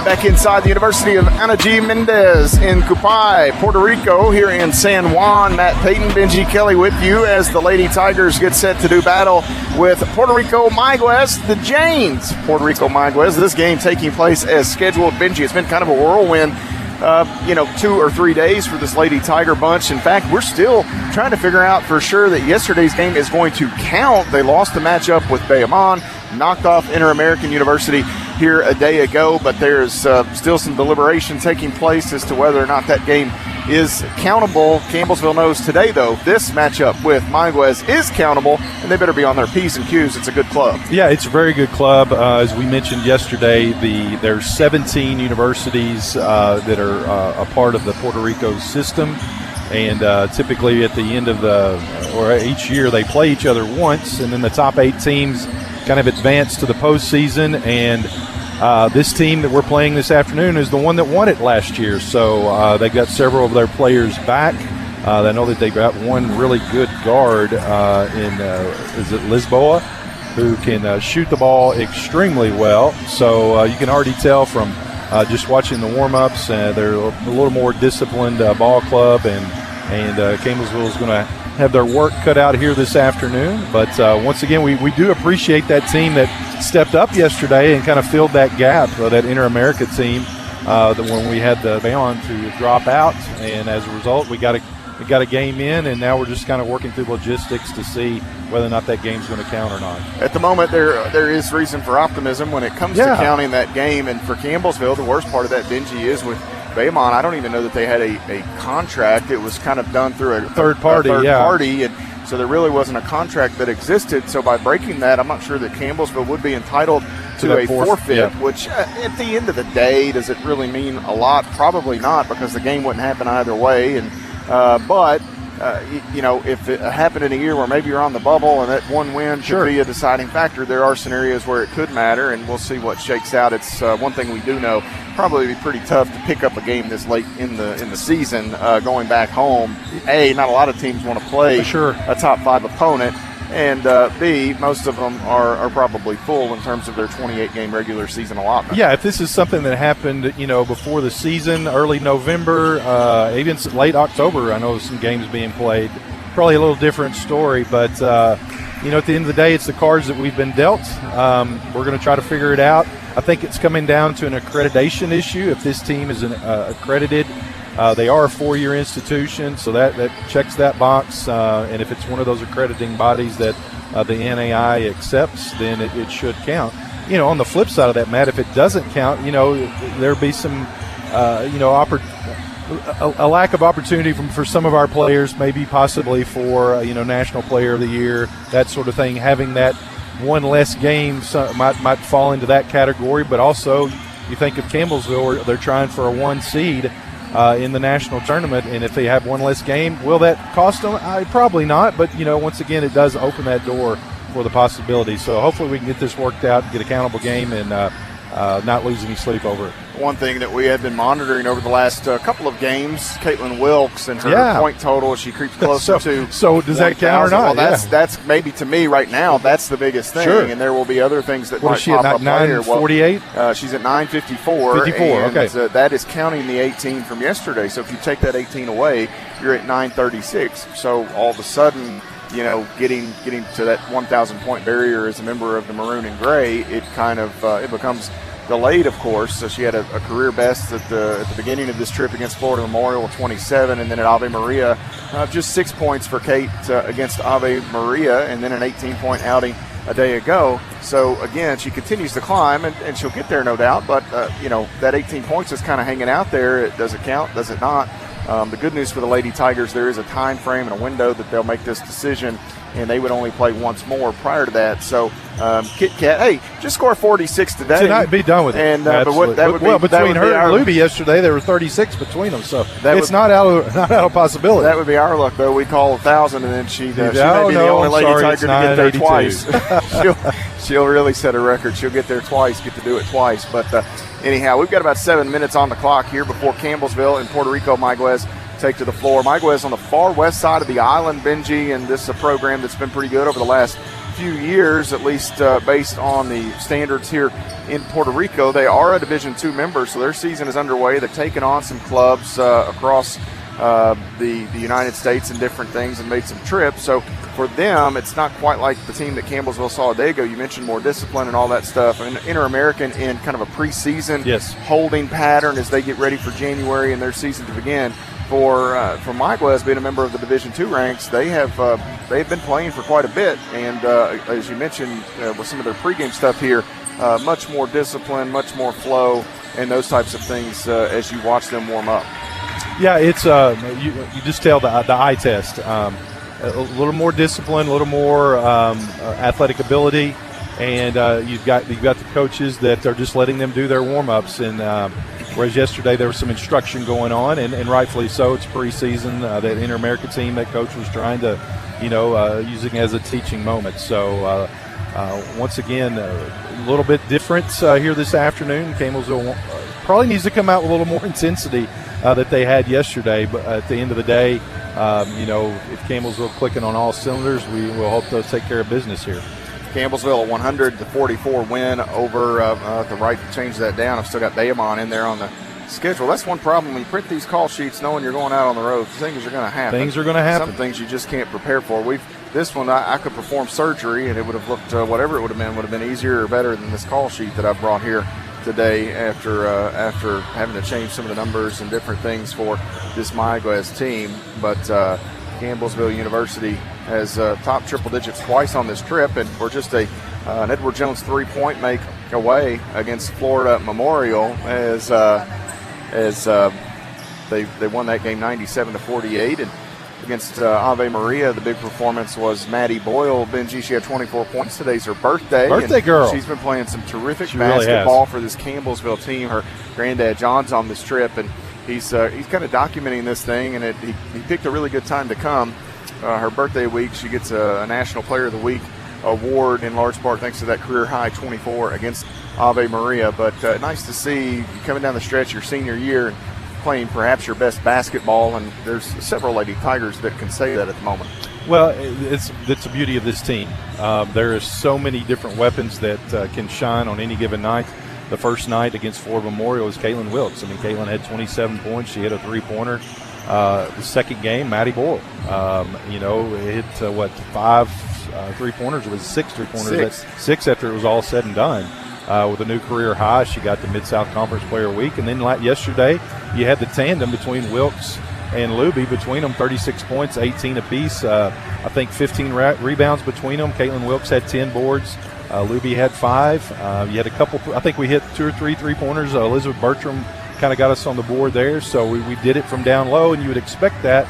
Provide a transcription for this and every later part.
back inside the University of Ana G. Mendez in Cupay, Puerto Rico, here in San Juan. Matt Payton, Benji Kelly with you as the Lady Tigers get set to do battle with Puerto Rico-Mayaquez, the Janes. Puerto Rico-Mayaquez, this game taking place as scheduled. Benji, it's been kind of a whirlwind 2 or 3 days for this Lady Tiger bunch. In fact, we're still trying to figure out for sure that yesterday's game is going to count. They lost the matchup with Bayamon, knocked off Inter-American University here a day ago, but there's still some deliberation taking place as to whether or not that game is countable. Campbellsville knows today, though, this matchup with Mayaquez is countable, and they better be on their P's and Q's. It's a good club. Yeah, it's a very good club. As we mentioned yesterday, there's 17 universities that are a part of the Puerto Rico system, and typically at the end of or each year they play each other once, and then the top 8 teams kind of advance to the postseason, and this team that we're playing this afternoon is the one that won it last year. So they got several of their players back. I know that they got one really good guard is it Lisboa, who can shoot the ball extremely well. So you can already tell from just watching the warm-ups, they're a little more disciplined ball club, and Campbellsville is going to have their work cut out here this afternoon. But once again, we do appreciate that team that stepped up yesterday and kind of filled that gap, that Inter-America team, when we had the Bayonne to drop out. And as a result, we got a game in, and now we're just kind of working through logistics to see whether or not that game's going to count or not. At the moment, there is reason for optimism when it comes to counting that game. And for Campbellsville, the worst part of that, Benji, is with Bayamon, I don't even know that they had a contract. It was kind of done through a third party, and so there really wasn't a contract that existed. So by breaking that, I'm not sure that Campbellsville would be entitled to a forfeit, which at the end of the day, does it really mean a lot? Probably not, because the game wouldn't happen either way. And but if it happened in a year where maybe you're on the bubble and that one win could be a deciding factor, there are scenarios where it could matter, and we'll see what shakes out. It's one thing we do know, probably be pretty tough to pick up a game this late in the season going back home. A, not a lot of teams want to play a top 5 opponent, and B, most of them are probably full in terms of their 28-game regular season allotment. Yeah, if this is something that happened, before the season, early November, even late October, I know some games being played, probably a little different story. But, at the end of the day, it's the cards that we've been dealt. We're going to try to figure it out. I think it's coming down to an accreditation issue. If this team is accredited, they are a 4-year institution, so that checks that box. And if it's one of those accrediting bodies that the NAI accepts, then it should count. On the flip side of that, Matt, if it doesn't count, there'll be some, a lack of opportunity for some of our players, maybe possibly for, National Player of the Year, that sort of thing. Having that one less game might fall into that category. But also, you think of Campbellsville, they're trying for a 1 seed in the national tournament, and if they have one less game, will that cost them? Probably not, but once again, it does open that door for the possibility. So hopefully we can get this worked out and get a countable game and not lose any sleep over it. One thing that we have been monitoring over the last couple of games, Caitlin Wilkes and her point total, she creeps closer to. So does that count or not? Well, that's maybe, to me right now, that's the biggest thing, and there will be other things that might pop up later. 9:48? She's at 9:54. 54. Okay. That is counting the 18 from yesterday. So if you take that 18 away, you're at 9:36. So all of a sudden, getting to that 1,000 point barrier as a member of the Maroon and Gray, it kind of it becomes delayed, of course. So she had a career best at the beginning of this trip against Florida Memorial, 27, and then at Ave Maria, just 6 points for Kate against Ave Maria, and then an 18-point outing a day ago. So again, she continues to climb, and she'll get there, no doubt. But that 18 points is kind of hanging out there. Does it count? Does it not? The good news for the Lady Tigers, there is a time frame and a window that they'll make this decision, and they would only play once more prior to that. So Kit Kat, hey, just score 46 today. Tonight, be done with it. And but that would be, between her and Luby yesterday, there were 36 between them, so it's not out of possibility. That would be our luck, though. We call 1,000, and then she may be the only Lady Tiger to get there twice. She'll really set a record. She'll get there twice, get to do it twice. But anyhow, we've got about 7 minutes on the clock here before Campbellsville and Puerto Rico-Mayaquez take to the floor. Mayaquez on the far west side of the island, Benji, and this is a program that's been pretty good over the last few years, at least based on the standards here in Puerto Rico. They are a Division II member, so their season is underway. They've taken on some clubs across the United States and different things and made some trips. So for them, it's not quite like the team that Campbellsville saw a day ago. You mentioned more discipline and all that stuff. And Inter-American in kind of a preseason holding pattern as they get ready for January and their season to begin. For Mayaquez being a member of the Division II ranks, they've been playing for quite a bit. And as you mentioned with some of their pregame stuff here, much more discipline, much more flow, and those types of things as you watch them warm up. Yeah, it's you just tell the eye test. A little more discipline, a little more athletic ability, and you've got the coaches that are just letting them do their warm-ups. And whereas yesterday there was some instruction going on, and rightfully so. It's preseason. That Inter-American team, that coach was trying to, using it as a teaching moment. So once again, a little bit different here this afternoon. Campbellsville probably needs to come out with a little more intensity that they had yesterday, but at the end of the day, if Campbellsville clicking on all cylinders, we will hope to take care of business here. Campbellsville a 100-44 win over the right to change that down. I've still got Bayamon in there on the schedule. That's one problem when you print these call sheets, knowing you're going out on the road. Things are going to happen. Things are going to happen. Some things you just can't prepare for. This one I could perform surgery and it would have looked whatever it would have been easier or better than this call sheet that I've brought here today after having to change some of the numbers and different things for this Mayaquez team. But Campbellsville University has top triple digits twice on this trip, and we're just an Edward Jones 3-point make away against Florida Memorial as they won that game 97-48. And against Ave Maria, the big performance was Maddie Boyle. Benji, she had 24 points. Today's her birthday. Birthday girl. She's been playing some terrific basketball for this Campbellsville team. Her granddad John's on this trip, and he's kind of documenting this thing, and he picked a really good time to come. Her birthday week, she gets a National Player of the Week award in large part thanks to that career-high 24 against Ave Maria. But nice to see you coming down the stretch your senior year and playing perhaps your best basketball, and there's several Lady Tigers that can say that at the moment. Well, it's the beauty of this team. There are so many different weapons that can shine on any given night. The first night against Florida Memorial was Caitlin Wilkes. I mean, Caitlin had 27 points. She hit a three-pointer. The second game, Maddie Boyle, hit 5 three-pointers. It was 6 three-pointers. Six after it was all said and done. With a new career high, she got the Mid-South Conference Player of the Week. And then yesterday, you had the tandem between Wilkes and Luby. Between them, 36 points, 18 apiece. I think 15 rebounds between them. Caitlin Wilkes had 10 boards. Luby had 5. You had a couple. I think we hit 2 or 3 three-pointers. Elizabeth Bertram kind of got us on the board there. So we did it from down low, and you would expect that.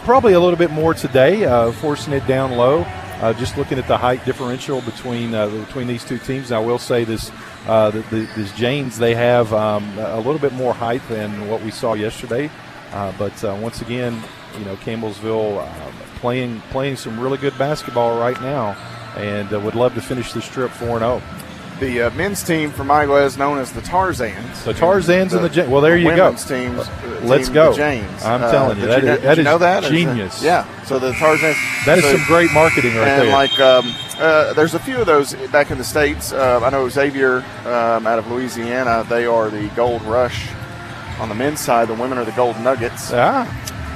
Probably a little bit more today, forcing it down low. Just looking at the height differential between these two teams, I will say this Janes, they have a little bit more height than what we saw yesterday. But once again, Campbellsville playing some really good basketball right now, and would love to finish this trip 4-0. The men's team for Mayaquez known as the Tarzans. The Tarzans and the Janes. Well, there you go. Women's teams. Let's go. The Janes. I'm telling you, that is genius. Yeah. So the Tarzans. That is some great marketing right there. And there's a few of those back in the States. I know Xavier out of Louisiana, they are the Gold Rush on the men's side. The women are the Gold Nuggets.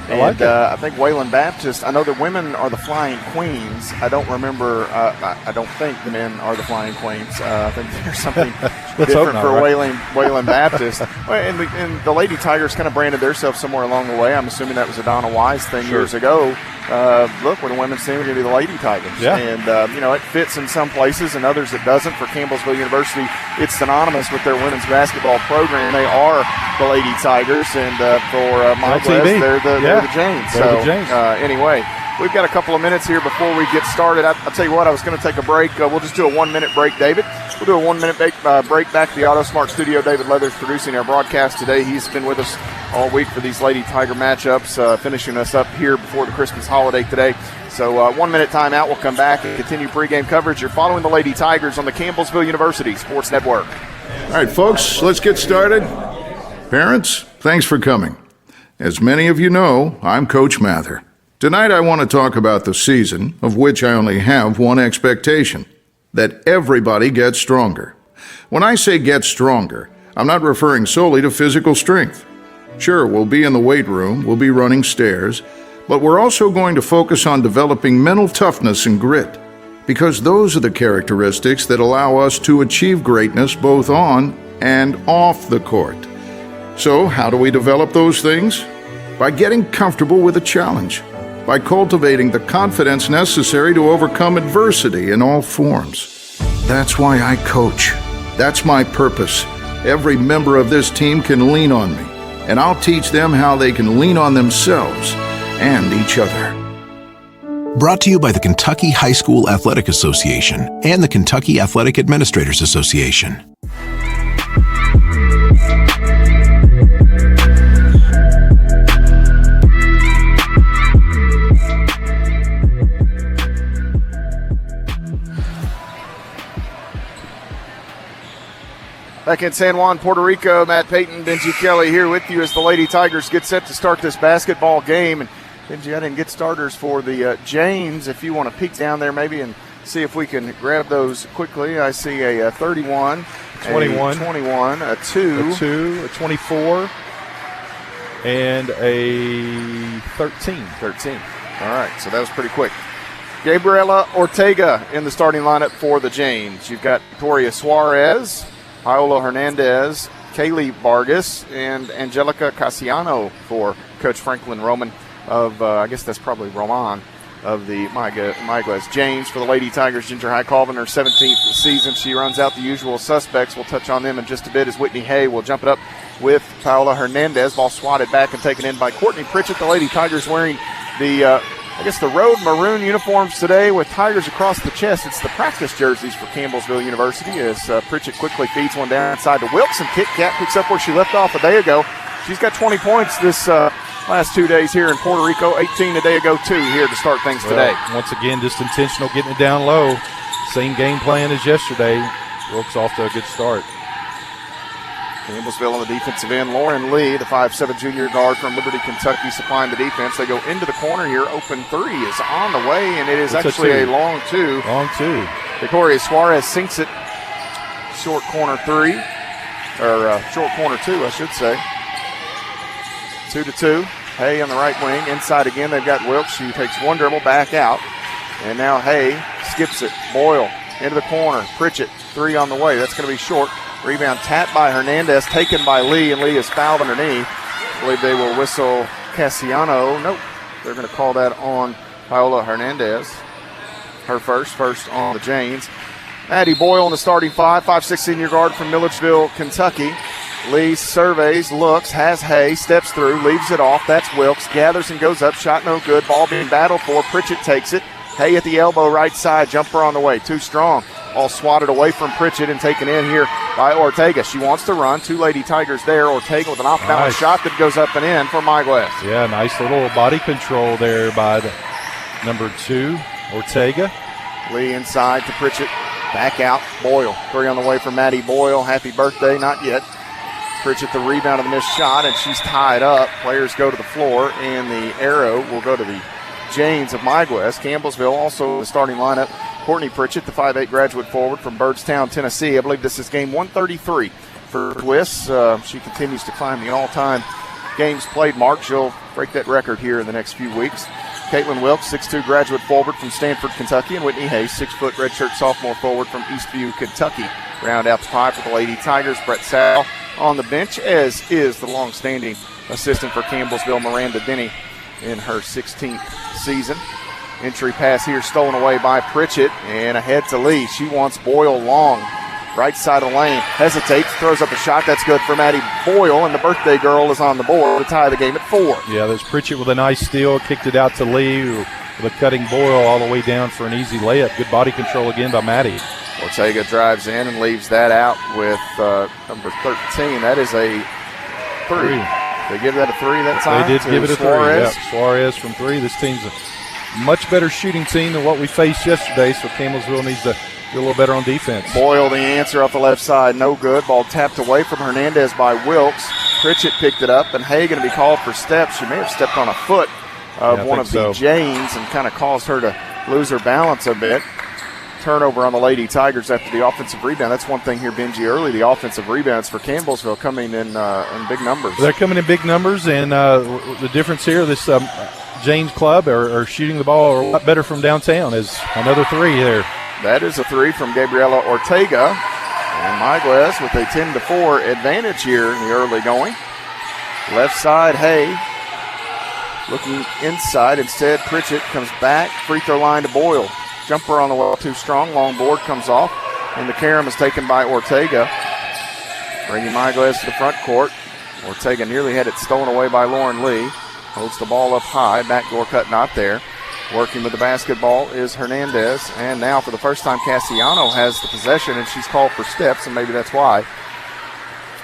I think Wayland Baptist, I know the women are the Flying Queens. I don't remember, I don't think the men are the Flying Queens. I think there's something different for Wayland Baptist. And the Lady Tigers kind of branded themselves somewhere along the way. I'm assuming that was a Donna Wise thing years ago. Look, we're the women's team, we're going to be the Lady Tigers. Yeah. And, it fits in some places and others it doesn't. For Campbellsville University, it's synonymous with their women's basketball program. They are the Lady Tigers, and for Mayaquez, they're the Janes. Anyway, we've got a couple of minutes here before we get started. I'll tell you what, I was going to take a break. We'll just do a 1-minute break, David. We'll do a 1-minute break back to the AutoSmart studio. David Leathers producing our broadcast today. He's been with us all week for these Lady Tiger matchups, finishing us up here before the Christmas holiday today. So 1-minute timeout. We'll come back and continue pregame coverage. You're following the Lady Tigers on the Campbellsville University Sports Network. All right, folks, let's get started. Parents, thanks for coming. As many of you know, I'm Coach Mather. Tonight I want to talk about the season, of which I only have one expectation: that everybody gets stronger. When I say get stronger, I'm not referring solely to physical strength. Sure, we'll be in the weight room, we'll be running stairs, but we're also going to focus on developing mental toughness and grit, because those are the characteristics that allow us to achieve greatness both on and off the court. So, how do we develop those things? By getting comfortable with a challenge, by cultivating the confidence necessary to overcome adversity in all forms. That's why I coach. That's my purpose. Every member of this team can lean on me, and I'll teach them how they can lean on themselves and each other. Brought to you by the Kentucky High School Athletic Association and the Kentucky Athletic Administrators Association. Back in San Juan, Puerto Rico, Matt Payton, Benji Kelly here with you as the Lady Tigers get set to start this basketball game. And Benji, I didn't get starters for the Janes. If you want to peek down there maybe and see if we can grab those quickly. I see a 31, 21, a 21, a 2, a 24, and a 13. All right, so that was pretty quick. Gabriela Ortega in the starting lineup for the Janes. You've got Victoria Suarez, Paola Hernandez, Kaylee Vargas, and Angelica Casiano for Coach Franklin Roman of, I guess that's probably Roman, of the Mayaquez James. For the Lady Tigers, Ginger Highcalve in her 17th season. She runs out the usual suspects. We'll touch on them in just a bit as Whitney Hay will jump it up with Paola Hernandez. Ball swatted back and taken in by Courtney Pritchett. The Lady Tigers wearing the the road maroon uniforms today with Tigers across the chest. It's the practice jerseys for Campbellsville University as Pritchett quickly feeds one down inside to Wilkes, and Kit Kat picks up where she left off a day ago. She's got 20 points this last 2 days here in Puerto Rico, 18 a day ago too here to start things today. Once again, just intentional, getting it down low. Same game plan as yesterday. Wilkes off to a good start. Campbellsville on the defensive end. Lauren Lee, the 5'7" junior guard from Liberty, Kentucky, supplying the defense. They go into the corner here. Open three is on the way, and it is actually a long two. Long two. Victoria Suarez sinks it. Short corner three. Or short corner two, I should say. 2-2. Hay on the right wing. Inside again, they've got Wilkes. She takes one dribble back out. And now Hay skips it. Boyle into the corner. Pritchett, three on the way. That's going to be short. Rebound tapped by Hernandez, taken by Lee, and Lee is fouled underneath. I believe they will whistle Casiano. Nope, they're going to call that on Paola Hernandez. Her first on the Janes. Maddie Boyle in the starting five, 5'6" senior guard from Milledgeville, Kentucky. Lee surveys, looks, has Hay, steps through, leaves it off. That's Wilkes, gathers and goes up, shot no good. Ball being battled for, Pritchett takes it. Hay at the elbow, right side, jumper on the way, too strong. All swatted away from Pritchett and taken in here by Ortega. She wants to run. Two Lady Tigers there. Ortega with an off-balance shot that goes up and in for Mayaquez. Yeah, nice little body control there by the number 2, Ortega. Lee inside to Pritchett. Back out, Boyle. Three on the way for Maddie Boyle. Happy birthday, not yet. Pritchett the rebound of the missed shot, and she's tied up. Players go to the floor, and the arrow will go to the Janes of Mayaquez. Campbellsville also the starting lineup. Courtney Pritchett, the 5'8" graduate forward from Byrdstown, Tennessee. I believe this is game 133 for Twists. She continues to climb the all-time games played mark. She'll break that record here in the next few weeks. Caitlin Wilkes, 6'2" graduate forward from Stanford, Kentucky. And Whitney Hayes, 6-foot redshirt sophomore forward from Eastview, Kentucky. Round out the five for the Lady Tigers. Brett Sal on the bench, as is the long-standing assistant for Campbellsville, Miranda Denny, in her 16th season. Entry pass here stolen away by Pritchett, and ahead to Lee. She wants Boyle long. Right side of the lane. Hesitates, throws up a shot. That's good for Maddie Boyle, and the birthday girl is on the board to tie the game at 4. Yeah, there's Pritchett with a nice steal. Kicked it out to Lee with a cutting Boyle all the way down for an easy layup. Good body control again by Maddie. Ortega drives in and leaves that out with number 13. That is a 3. They give that a 3 that time. They did give it a 3. Suarez. Yeah, Suarez from 3. This team's a much better shooting team than what we faced yesterday, so Campbellsville needs to do a little better on defense. Boyle, the answer off the left side, no good. Ball tapped away from Hernandez by Wilkes. Pritchett picked it up, and Hay going to be called for steps. She may have stepped on a foot of one of the Janes and kind of caused her to lose her balance a bit. Turnover on the Lady Tigers after the offensive rebound. That's one thing here, Benji, early. The offensive rebounds for Campbellsville coming in big numbers. They're coming in big numbers, and the difference here, this James club are shooting the ball a lot better from downtown. As another three there. That is a three from Gabriela Ortega. And Mayaquez with a 10-4 advantage here in the early going. Left side, Hay looking inside. Instead, Pritchett comes back. Free throw line to Boyle. Jumper on the wall too strong. Long board comes off. And the carom is taken by Ortega. Bringing Mayaquez to the front court. Ortega nearly had it stolen away by Lauren Lee. Holds the ball up high. Backdoor cut not there. Working with the basketball is Hernandez. And now for the first time, Cassiano has the possession, and she's called for steps, and maybe that's why.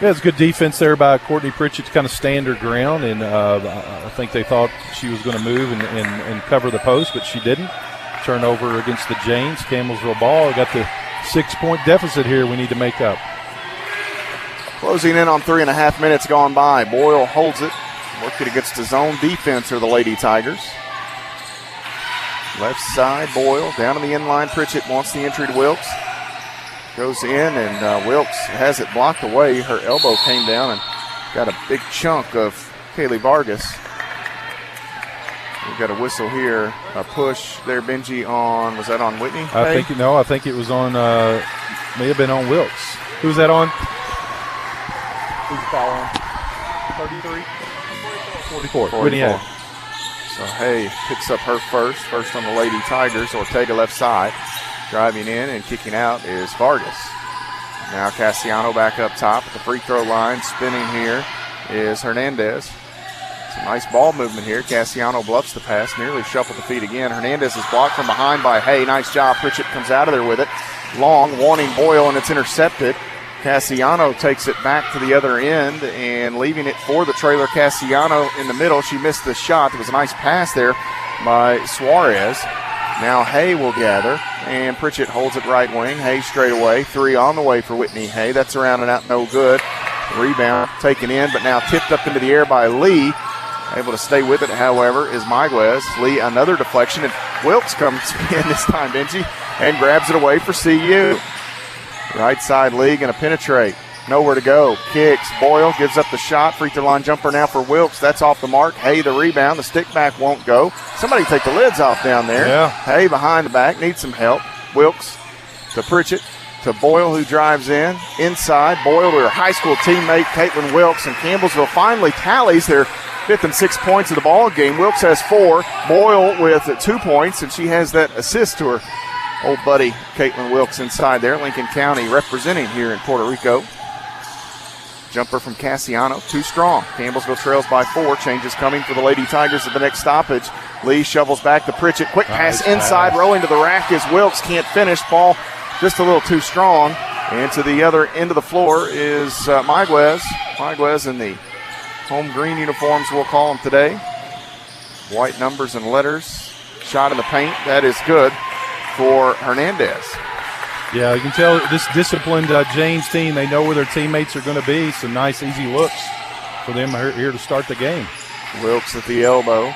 Yeah, it's good defense there by Courtney Pritchett to kind of stand her ground, and I think they thought she was going to move and cover the post, but she didn't. Turnover against the Janes. Campbellsville ball. Got the 6-point deficit here we need to make up. Closing in on 3.5 minutes gone by. Boyle holds it. Working against the zone defense are the Lady Tigers. Left side, Boyle. Down to the inline. Pritchett wants the entry to Wilkes. Goes in, and Wilkes has it blocked away. Her elbow came down and got a big chunk of Kaylee Vargas. We've got a whistle here. A push there, Benji, on, was that on Whitney? I think it was on, may have been on Wilkes. Who's that on? Who's the foul on? 33? 44. Whitney Hay. So Hay picks up her first on the Lady Tigers. Ortega left side. Driving in and kicking out is Vargas. Now Cassiano back up top at the free throw line. Spinning here is Hernandez. Some nice ball movement here. Cassiano bluffs the pass. Nearly shuffled the feet again. Hernandez is blocked from behind by Hay. Nice job. Pritchett comes out of there with it. Long, wanting Boyle, and it's intercepted. Cassiano takes it back to the other end and leaving it for the trailer. Cassiano in the middle. She missed the shot. There was a nice pass there by Suarez. Now Hay will gather, and Pritchett holds it right wing. Hay straight away. Three on the way for Whitney Hay. That's around and out, no good. Rebound taken in, but now tipped up into the air by Lee. Able to stay with it, however, is Mayaquez. Lee, another deflection, and Wilkes comes in this time, Benji, and grabs it away for CU. Right side, Lee going to penetrate. Nowhere to go. Kicks. Boyle gives up the shot. Free throw line jumper now for Wilkes. That's off the mark. Hay the rebound. The stick back won't go. Somebody take the lids off down there. Yeah. Hay behind the back. Needs some help. Wilkes to Pritchett to Boyle, who drives in. Inside. Boyle to her high school teammate, Caitlin Wilkes. And Campbellsville finally tallies their 5th and 6th points of the ball game. Wilkes has 4. Boyle with 2 points, and she has that assist to her old buddy Caitlin Wilkes inside there. Lincoln County representing here in Puerto Rico. Jumper from Cassiano, too strong. Campbellsville trails by 4. Changes coming for the Lady Tigers at the next stoppage. Lee shovels back to Pritchett. Quick pass inside, rolling to the rack is Wilkes. Can't finish. Ball just a little too strong. And to the other end of the floor is Mayaquez. Mayaquez in the home green uniforms, we'll call them today. White numbers and letters. Shot in the paint. That is good for Hernandez. Yeah, you can tell this disciplined James team, they know where their teammates are going to be. Some nice, easy looks for them here to start the game. Wilkes at the elbow.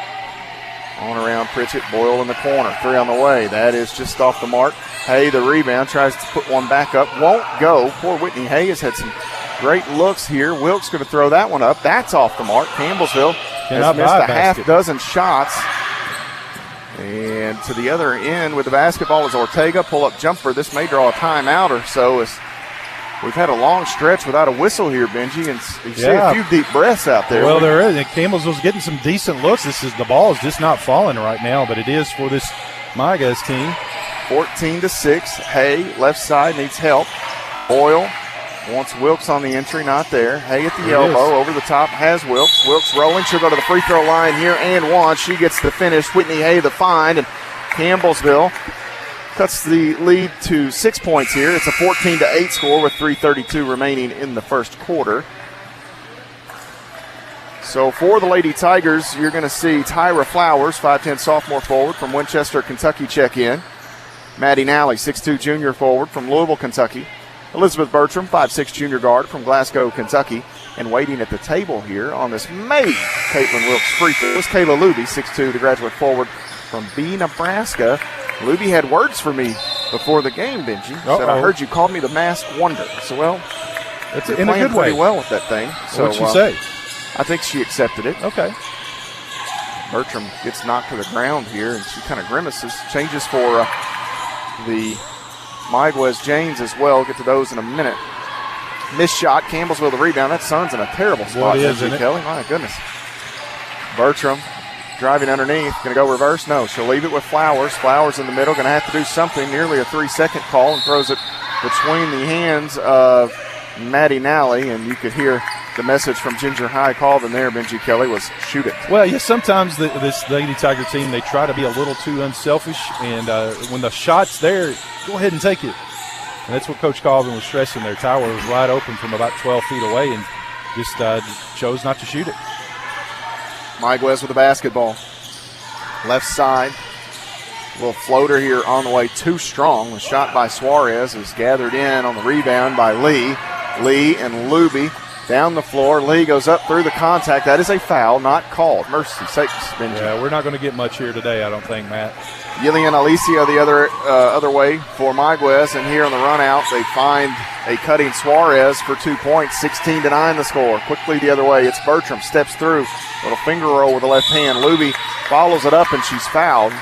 On around Pritchett. Boyle in the corner. 3 on the way. That is just off the mark. Hay, the rebound, tries to put one back up. Won't go. Poor Whitney Hay has had some great looks here. Wilkes going to throw that one up. That's off the mark. Campbellsville has missed a half dozen shots. And to the other end with the basketball is Ortega. Pull-up jumper. This may draw a timeout or so. As we've had a long stretch without a whistle here, Benji, and you see a few deep breaths out there. Well, there is. And Campbellsville's getting some decent looks. The ball is just not falling right now, but it is for this Mayaquez team. 14-6. Hay, left side, needs help. Boyle wants Wilkes on the entry, not there. Hay at the elbow, over the top, has Wilkes. Wilkes rolling, she'll go to the free throw line here and one. She gets the finish. Whitney Hay the find, and Campbellsville cuts the lead to 6 points here. It's a 14-8 score with 3:32 remaining in the first quarter. So for the Lady Tigers, you're going to see Tyra Flowers, 5'10 sophomore forward from Winchester, Kentucky, check in. Maddie Nally, 6'2 junior forward from Louisville, Kentucky. Elizabeth Bertram, 5'6 junior guard from Glasgow, Kentucky. And waiting at the table here on this made Caitlin Wilkes free throw was Kayla Luby, 6'2", the graduate forward from B, Nebraska. Luby had words for me before the game, Benji. Said, I heard you called me the masked wonder. So, well, it's in a good way. Pretty well with that thing. So, what'd she say? I think she accepted it. Okay. Bertram gets knocked to the ground here, and she kind of grimaces. Changes for the Mayaquez Janes as well. Get to those in a minute. Missed shot. Campbellsville the rebound. That Sun's in a terrible spot. Isn't it? Kelly. My goodness. Bertram driving underneath. Going to go reverse? No. She'll leave it with Flowers. Flowers in the middle. Going to have to do something. Nearly a 3-second call, and throws it between the hands of Maddie Nally. And you could hear the message from Ginger High Colvin there, Benji Kelly, was shoot it. Well, yeah, sometimes this Lady Tiger team, they try to be a little too unselfish. And when the shot's there, go ahead and take it. And that's what Coach Colvin was stressing there. Tower was wide open from about 12 feet away and just chose not to shoot it. Mayaquez with the basketball. Left side. Little floater here on the way, too strong. The shot by Suarez is gathered in on the rebound by Lee. Lee and Luby down the floor. Lee goes up through the contact. That is a foul, not called. Mercy sakes, Benji. Yeah, we're not going to get much here today, I don't think, Matt. Yilian Alicia the other way for Mayaquez, and here on the run out, they find a cutting Suarez for 2 points. 16-9 the score. Quickly the other way, it's Bertram, steps through, little finger roll with the left hand. Luby follows it up, and she's fouled.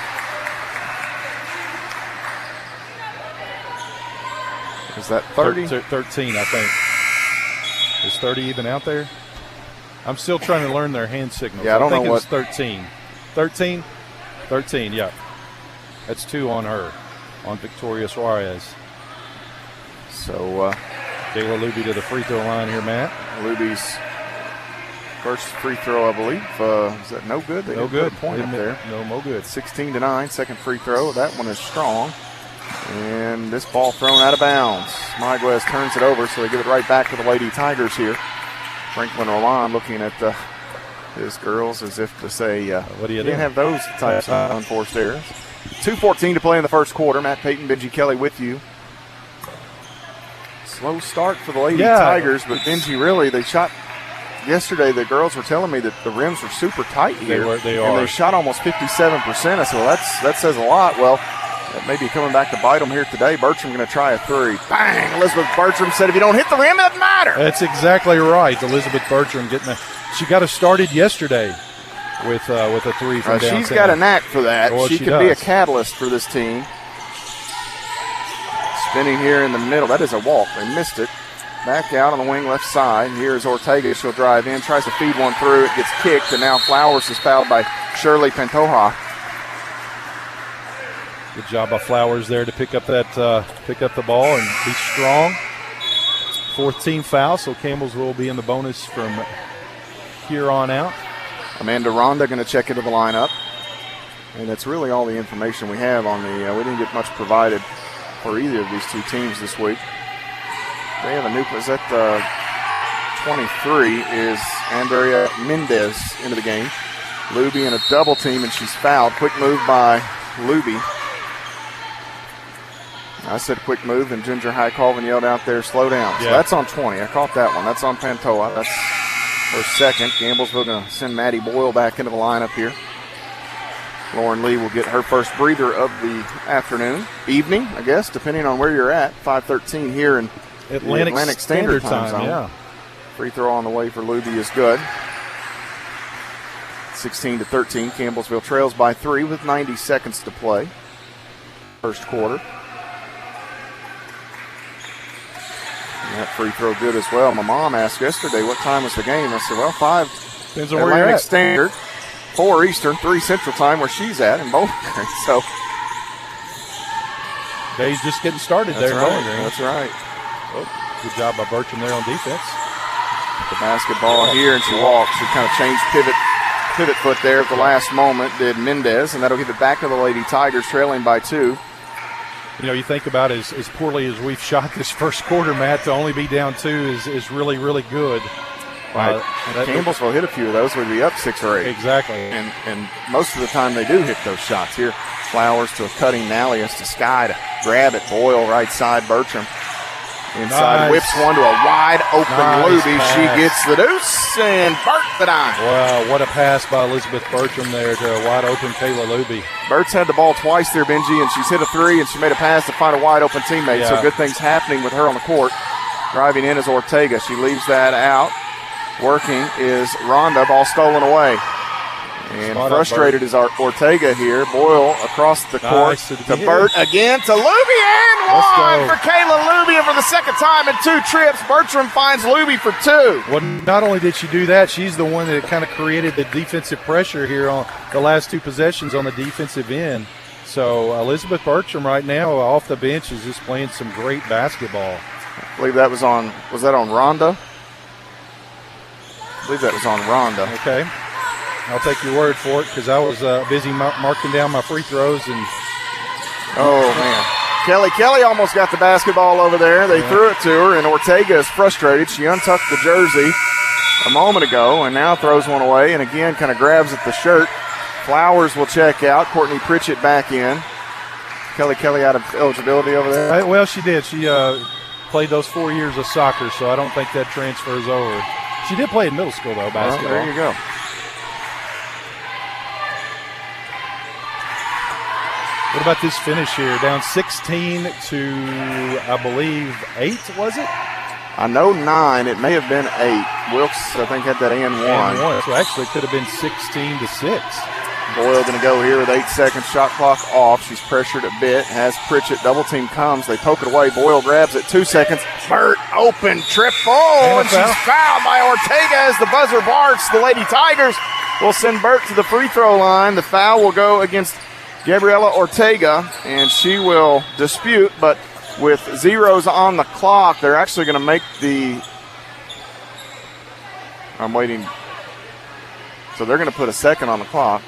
Is that 30? 13, I think. Is 30 even out there? I'm still trying to learn their hand signals. Yeah, I don't know what. It's 13. 13? 13, yeah. That's 2 on her, on Victoria Suarez. So, Kayla Luby to the free throw line here, Matt. Luby's first free throw, I believe. Is that no good? They no didn't good. Put a point up there. No good. 16-9, second free throw. That one is strong. And this ball thrown out of bounds. Mayaquez turns it over, so they give it right back to the Lady Tigers here. Franklin Roland looking at his girls as if to say, what do you can't have those types of unforced errors. 2:14 to play in the first quarter. Matt Payton, Benji Kelly with you. Slow start for the Lady Tigers, but Benji, really, they shot yesterday. The girls were telling me that the rims were super tight here. They are. And they shot almost 57%. I said, well, that says a lot. Well, that may be coming back to bite them here today. Bertram going to try a three. Bang! Elizabeth Bertram said, if you don't hit the rim, it doesn't matter. That's exactly right. Elizabeth Bertram she got us started yesterday with a three from downtown. She's got a knack for that. Well, she could be a catalyst for this team. Spinning here in the middle. That is a walk. They missed it. Back out on the wing left side. Here's Ortega. She'll drive in. Tries to feed one through. It gets kicked. And now Flowers is fouled by Shirley Pantoja. Good job by Flowers there to pick up the ball and be strong. 4th team foul, so Campbellsville will be in the bonus from here on out. Amanda Ronda going to check into the lineup. And that's really all the information we have on the we didn't get much provided for either of these two teams this week. They have a new, is that 23 is Andrea Mendez into the game. Luby in a double team, and she's fouled. Quick move by Luby. I said quick move, and Ginger High Colvin yelled out there, slow down. So that's on 20. I caught that one. That's on Pantoja. That's her second. Campbellsville going to send Maddie Boyle back into the lineup here. Lauren Lee will get her first breather of the afternoon, evening, I guess, depending on where you're at. 5:13 here in Atlantic Standard Time zone. Yeah. Free throw on the way for Luby is good. 16-13. Campbellsville trails by 3 with 90 seconds to play. First quarter. And that free throw good as well. My mom asked yesterday what time was the game. I said, well, 5 depends on where you're Atlantic at. Standard, 4 Eastern, 3 Central Time where she's at in Bowling Green. So Day's just getting started there in Bowling Green. That's right. Oh, good job by Bertram there on defense. The basketball here, and she walks. She kind of changed pivot foot there at the last moment, did Mendez, and that'll give it back to the Lady Tigers, trailing by 2. You know, you think about as poorly as we've shot this first quarter, Matt, to only be down 2 is really, really good. Right. Campbellsville hit a few of those, would be up 6 or 8. Exactly. And most of the time they do hit those shots. Here, Flowers to a cutting Nallius to Sky to grab it. Boyle right side, Bertram Inside Nice. whips one to a wide open Nice Luby. pass. She gets the deuce, and Burt the dime. Wow, what a pass by Elizabeth Bertram there to a wide open Kayla Luby. Burt's had the ball twice there, Benji, and she's hit a three, and she made a pass to find a wide open teammate. Yeah. So good things happening with her on the court. Driving in is Ortega. She leaves that out. Working is Rhonda. Ball stolen away. And Spot up, frustrated is our Ortega here. Boyle across the court Nice to to the Burt again to Luby, and Let's one go. for Kayla Luby. And for the second time in 2 trips, Bertram finds Luby for 2. Well, not only did she do that, she's the one that kind of created the defensive pressure here on the last 2 possessions on the defensive end. So Elizabeth Bertram right now off the bench is just playing some great basketball. I believe that was that on Rhonda? I believe that was on Rhonda. Okay. I'll take your word for it because I was busy marking down my free throws. And Oh, man. Kelly almost got the basketball over there. They threw it to her, and Ortega is frustrated. She untucked the jersey a moment ago and now throws one away and again kind of grabs at the shirt. Flowers will check out. Courtney Pritchett back in. Kelly out of eligibility over there. well, she did. She played those 4 years of soccer, so I don't think that transfers over. She did play in middle school, though, Well, basketball. there you go. What about this finish here? Down 16 to, I believe, 8, was it? I know 9. It may have been 8. Wilkes, I think, had that and one. So actually, it could have been 16 to 6. Boyle going to go here with 8 seconds. Shot clock off. She's pressured a bit. Has Pritchett. Double team comes. They poke it away. Boyle grabs it. 2 seconds. Burt open triple. And she's fouled by Ortega as the buzzer barks. The Lady Tigers will send Burt to the free throw line. The foul will go against Gabriela Ortega, and she will dispute, but with zeros on the clock, they're actually going to make I'm waiting. So they're going to put a second on the clock.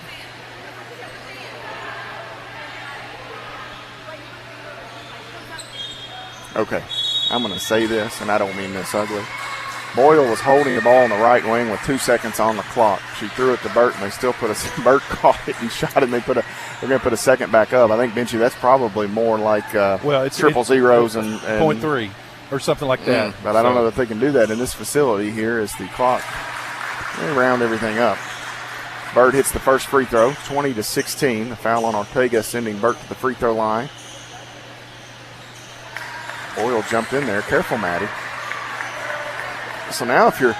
Okay, I'm going to say this, and I don't mean this ugly. Boyle was holding the ball in the right wing with 2 seconds on the clock. She threw it to Burt, and they still Burt caught it and shot it, and they're going to put a second back up. I think, Benchy, that's probably more like it's triple zeros and 0.3 or something like that. But I don't know that they can do that in this facility here as the clock. They round everything up. Burt hits the first free throw, 20-16. The foul on Ortega sending Burt to the free throw line. Boyle jumped in there. Careful, Maddie. So now you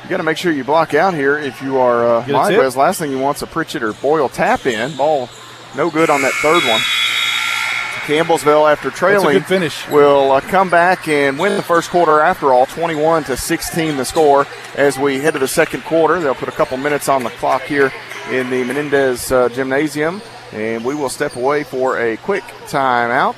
got to make sure you block out here if you are Mayaquez. Last thing you want is a Pritchett or Boyle tap in. Ball no good on that third one. Campbellsville, after trailing, That's a good finish. Will come back and win the first quarter after all, 21-16 the score. As we head to the second quarter, they'll put a couple minutes on the clock here in the Menendez Gymnasium. And we will step away for a quick timeout,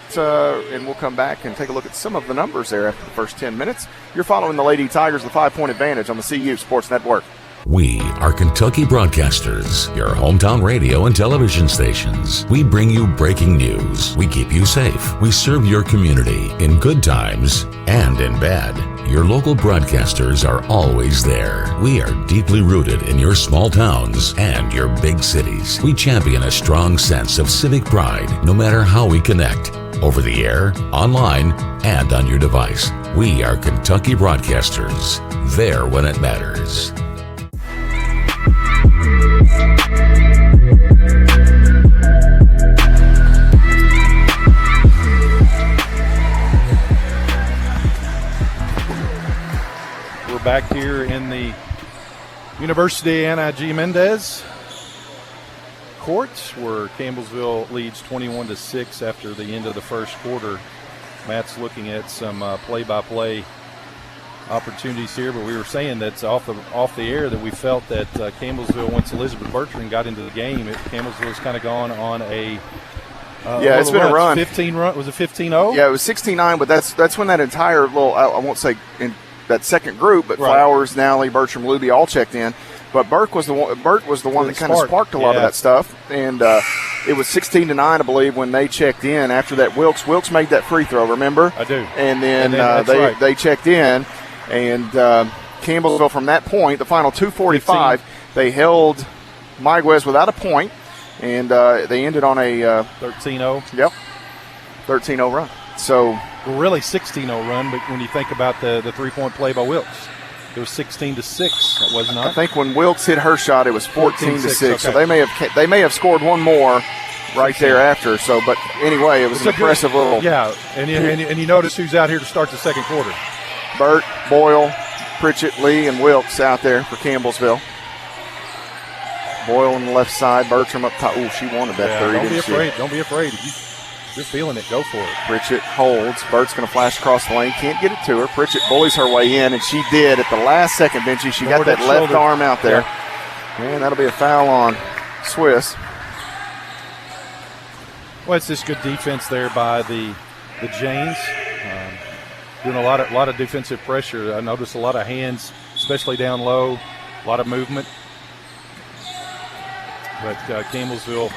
and we'll come back and take a look at some of the numbers there after the first 10 minutes. You're following the Lady Tigers, the 5-point advantage on the CU Sports Network. We are Kentucky Broadcasters, your hometown radio and television stations. We bring you breaking news. We keep you safe. We serve your community in good times and in bad. Your local broadcasters are always there. We are deeply rooted in your small towns and your big cities. We champion a strong sense of civic pride, no matter how we connect. Over the air, online, and on your device. We are Kentucky Broadcasters. There when it matters. We're back here in the University Anna G. Mendez court where Campbellsville leads 21-6 after the end of the first quarter. Matt's looking at some play-by-play opportunities here, but we were saying that's off the air that we felt that Campbellsville, once Elizabeth Bertrand got into the game, Campbellsville's kind of gone on a it's been a run. 15 run. Was it 15-0? Yeah, it was 16-9, but that's when that entire little, I won't say in that second group, but Right. Flowers, Nally, Bertram, Luby all checked in. But Burt was the one that kind of sparked a lot of that stuff. And it was 16-9, I believe, when they checked in after that. Wilkes made that free throw, remember? I do. And then, that's right. they checked in. And Campbellsville, from that point, the final 2:45, they held Mayaquez without a point. And they ended on a 13-0. Yep, 13-0 run. So Well, really 16-0 run, but when you think about the 3-point play by Wilkes, it was 16-6, was not? I think when Wilkes hit her shot, it was 14-6. Okay. So they may have scored one more right thereafter. So, but anyway, it was an impressive little. Yeah, and you notice who's out here to start the second quarter. Burt, Boyle, Pritchett, Lee, and Wilkes out there for Campbellsville. Boyle on the left side, Bertram up top. Ooh, she wanted that three, Don't be didn't she? afraid. Don't be afraid. If you're feeling it, go for it. Pritchett holds. Burt's going to flash across the lane. Can't get it to her. Pritchett bullies her way in, and she did at the last second, Benji. She got that left arm out there. Yeah. And that'll be a foul on Swiss. Well, it's just good defense there by the Janes. Doing a lot of defensive pressure. I noticed a lot of hands, especially down low, a lot of movement. But Campbellsville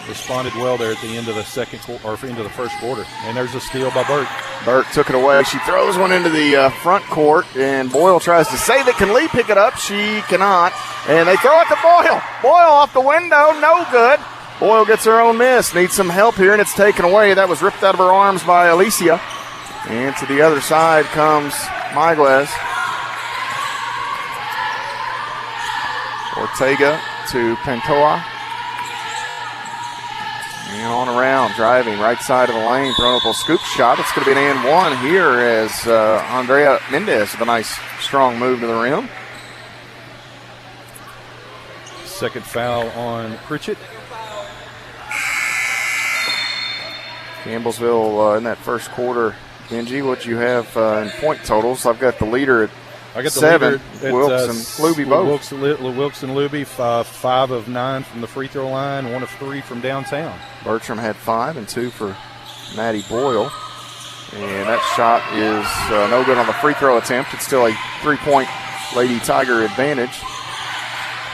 responded well there at the end of the into the first quarter. And there's a steal by Burt. Burt took it away. She throws one into the front court, and Boyle tries to save it. Can Lee pick it up? She cannot. And they throw it to Boyle. Boyle off the window. No good. Boyle gets her own miss. Needs some help here, and it's taken away. That was ripped out of her arms by Alicia. And to the other side comes Mayaquez. Ortega to Pantoja. And on around, driving right side of the lane, throwing up a scoop shot. It's going to be an and one here as Andrea Mendez with a nice, strong move to the rim. Second foul on Pritchett. Campbellsville in that first quarter. Benji, what you have in point totals? I've got the leader at 7. Wilkes and Luby both. Wilkes and Luby, 5 of 9 from the free throw line, 1 of 3 from downtown. Bertram had 5 and 2 for Maddie Boyle. And that shot is no good on the free throw attempt. It's still a 3-point Lady Tiger advantage.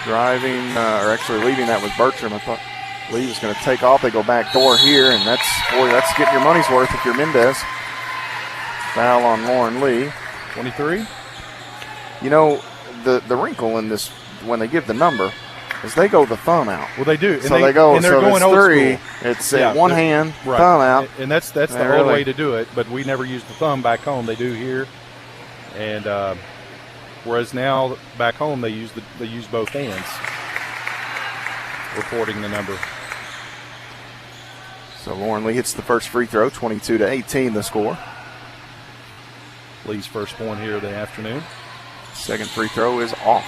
Driving, or actually leaving that with Bertram. I thought Lee was going to take off. They go back door here, and that's getting your money's worth if you're Mendez. Foul on Lauren Lee. 23. You know, the wrinkle in this, when they give the number, is they go the thumb out. Well, they do. And so they go, and they're so going it's old 3. school. It's one hand, right. Thumb out. And that's the whole way to do it, but we never use the thumb back home. They do here. And whereas now back home they use both hands reporting the number. So Lauren Lee hits the first free throw, 22-18 the score. Lee's first point here of the afternoon. Second free throw is off.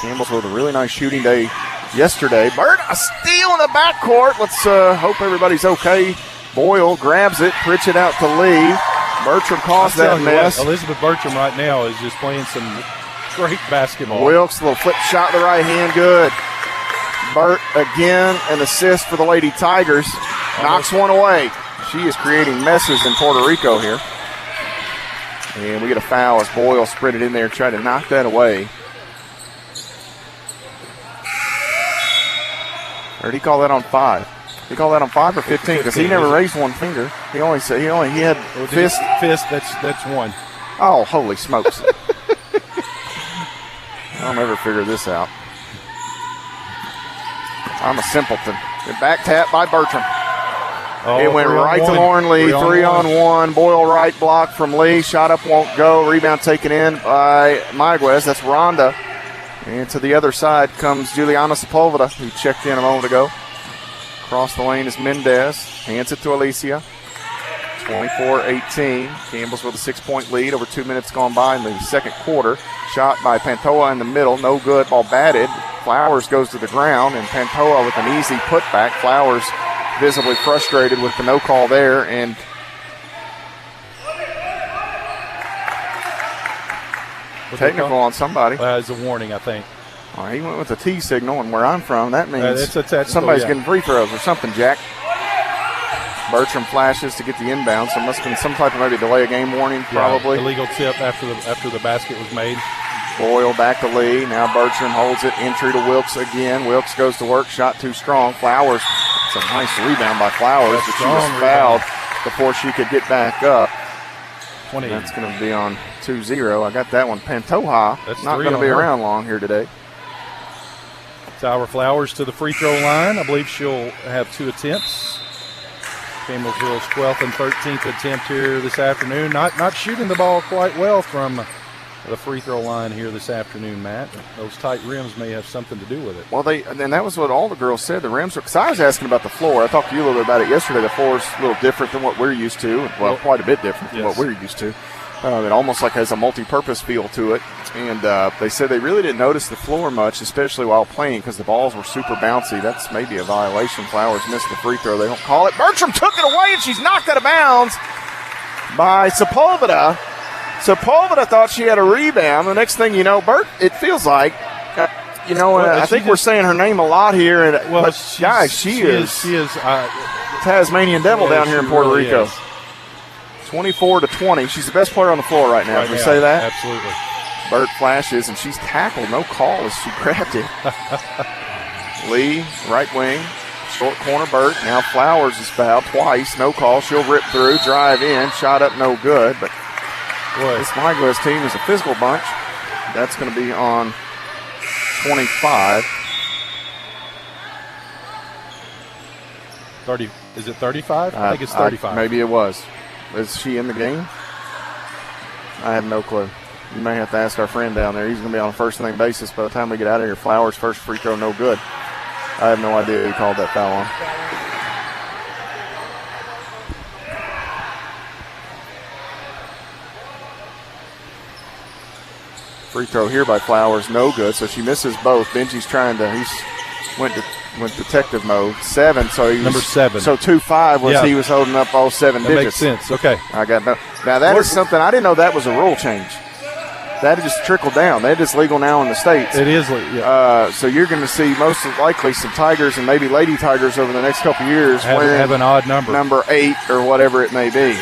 Campbell's with a really nice shooting day yesterday. Burt, a steal in the backcourt. Let's hope everybody's okay. Boyle grabs it, Pritchett out to Lee. Bertram caused that mess. Elizabeth Bertram right now is just playing some great basketball. Wilkes, a little flip shot to the right hand, good. Burt again, an assist for the Lady Tigers. Knocks one away. She is creating messes in Puerto Rico here. And we get a foul as Boyle sprinted in there, tried to knock that away. Or did he call that on 5? Did he call that on 5 or 15? Because he never raised one finger. He had fist. That's one. Oh, holy smokes. I'll never figure this out. I'm a simpleton. The back tap by Bertram. It went right to Lauren Lee. 3-on-1. Boyle right block from Lee. Shot up, won't go. Rebound taken in by Mayaquez. That's Rhonda. And to the other side comes Juliana Sepulveda, who checked in a moment ago. Across the lane is Mendez. Hands it to Alicia. 24-18. Campbell's with a 6-point lead. Over 2 minutes gone by in the second quarter. Shot by Pantoja in the middle. No good. Ball batted. Flowers goes to the ground, and Pantoja with an easy putback. Flowers visibly frustrated with the no call there, and technical on somebody. It's a warning, I think. He went with a T signal, and where I'm from, that means somebody's getting free throws or something, Jack. Bertram flashes to get the inbound, so it must have been some type of maybe delay of game warning, probably. Yeah, illegal tip after the basket was made. Boyle back to Lee. Now Bertram holds it. Entry to Wilkes again. Wilkes goes to work. Shot too strong. Flowers. It's a nice rebound by Flowers, but she was fouled before she could get back up. 20. That's going to be on 2-0. I got that one. Pantoja not going to be around long here today. Tyra Flowers to the free throw line. I believe she'll have 2 attempts. Campbellsville's 12th and 13th attempt here this afternoon. Not shooting the ball quite well from the free throw line here this afternoon, Matt. Those tight rims may have something to do with it. Well, and that was what all the girls said. The rims were, because I was asking about the floor. I talked to you a little bit about it yesterday. The floor is a little different than what we're used to. Well, quite a bit different from what we're used to. It almost like has a multi-purpose feel to it. And they said they really didn't notice the floor much, especially while playing, because the balls were super bouncy. That's maybe a violation. Flowers missed the free throw. They don't call it. Bertram took it away, and she's knocked out of bounds by Sepulveda. Sepulveda thought she had a rebound. The next thing you know, it feels like, I think we're saying her name a lot here. And she is Tasmanian Devil down here in Puerto Rico. 24-20. She's the best player on the floor right now. Can we say that? Absolutely. Burt flashes, and she's tackled. No call as she grabbed it. Lee, right wing, short corner, Burt. Now Flowers is fouled twice. No call. She'll rip through, drive in, shot up, no good. But this Mayaquez team is a physical bunch. That's going to be on 25. 30. Is it 35? I think it's 35. Maybe it was. Is she in the game? I have no clue. You may have to ask our friend down there. He's going to be on a first-name basis by the time we get out of here. Flowers' first free throw, no good. I have no idea who called that foul on. Free throw here by Flowers, no good. So she misses both. Benji's went detective mode. 7, so he's number 7. So 2-5 was he was holding up all 7 digits. That makes sense. Okay. I got no. Now that is something I didn't know that was a rule change. That just trickled down. That is legal now in the States. It is. Yeah. So you're going to see most likely some Tigers and maybe Lady Tigers over the next couple years have an odd number. Number 8 or whatever it may be.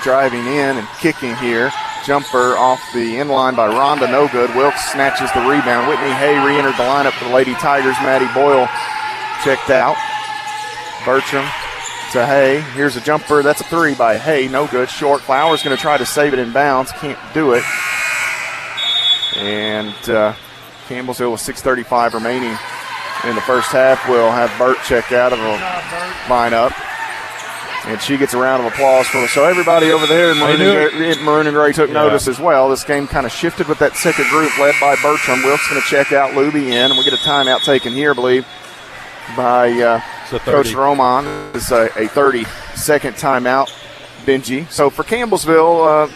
Driving in and kicking here. Jumper off the end line by Rhonda, no good. Wilkes snatches the rebound. Whitney Hay re-entered the lineup for the Lady Tigers. Maddie Boyle checked out. Bertram to Hay. Here's a jumper. That's a 3 by Hay. No good. Short. Flowers going to try to save it in bounds. Can't do it. And Campbellsville with 6:35 remaining in the first half will have Burt check out of the lineup. And she gets a round of applause for her. So everybody over there in Maroon and Gray took notice as well. This game kind of shifted with that second group led by Bertram. Wilkes going to check out, Luby in. And we get a timeout taken here, I believe, by Coach Roman. It's a 30-second timeout, Benji. So for Campbellsville,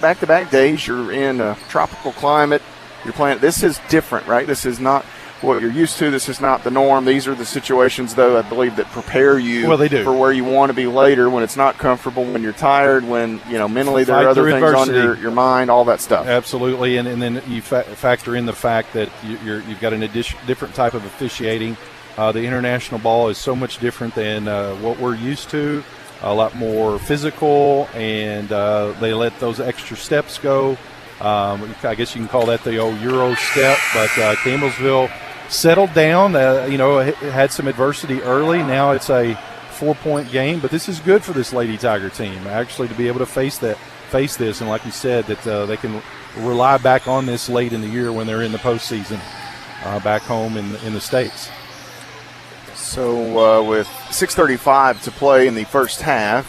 back-to-back days, you're in a tropical climate. You're playing. This is different, right? This is not what you're used to. This is not the norm. These are the situations, though, I believe, that prepare you for where you want to be later, when it's not comfortable, when you're tired, when, mentally there are other things on your mind, all that stuff. Absolutely, and then you factor in the fact that you've got different type of officiating. The international ball is so much different than what we're used to, a lot more physical, and they let those extra steps go. I guess you can call that the old Euro step, but Campbellsville settled down, had some adversity early. Now it's a 4-point game, but this is good for this Lady Tiger team, actually, to be able to face this. And like you said, that they can rely back on this late in the year when they're in the postseason back home in the States. So with 6:35 to play in the first half,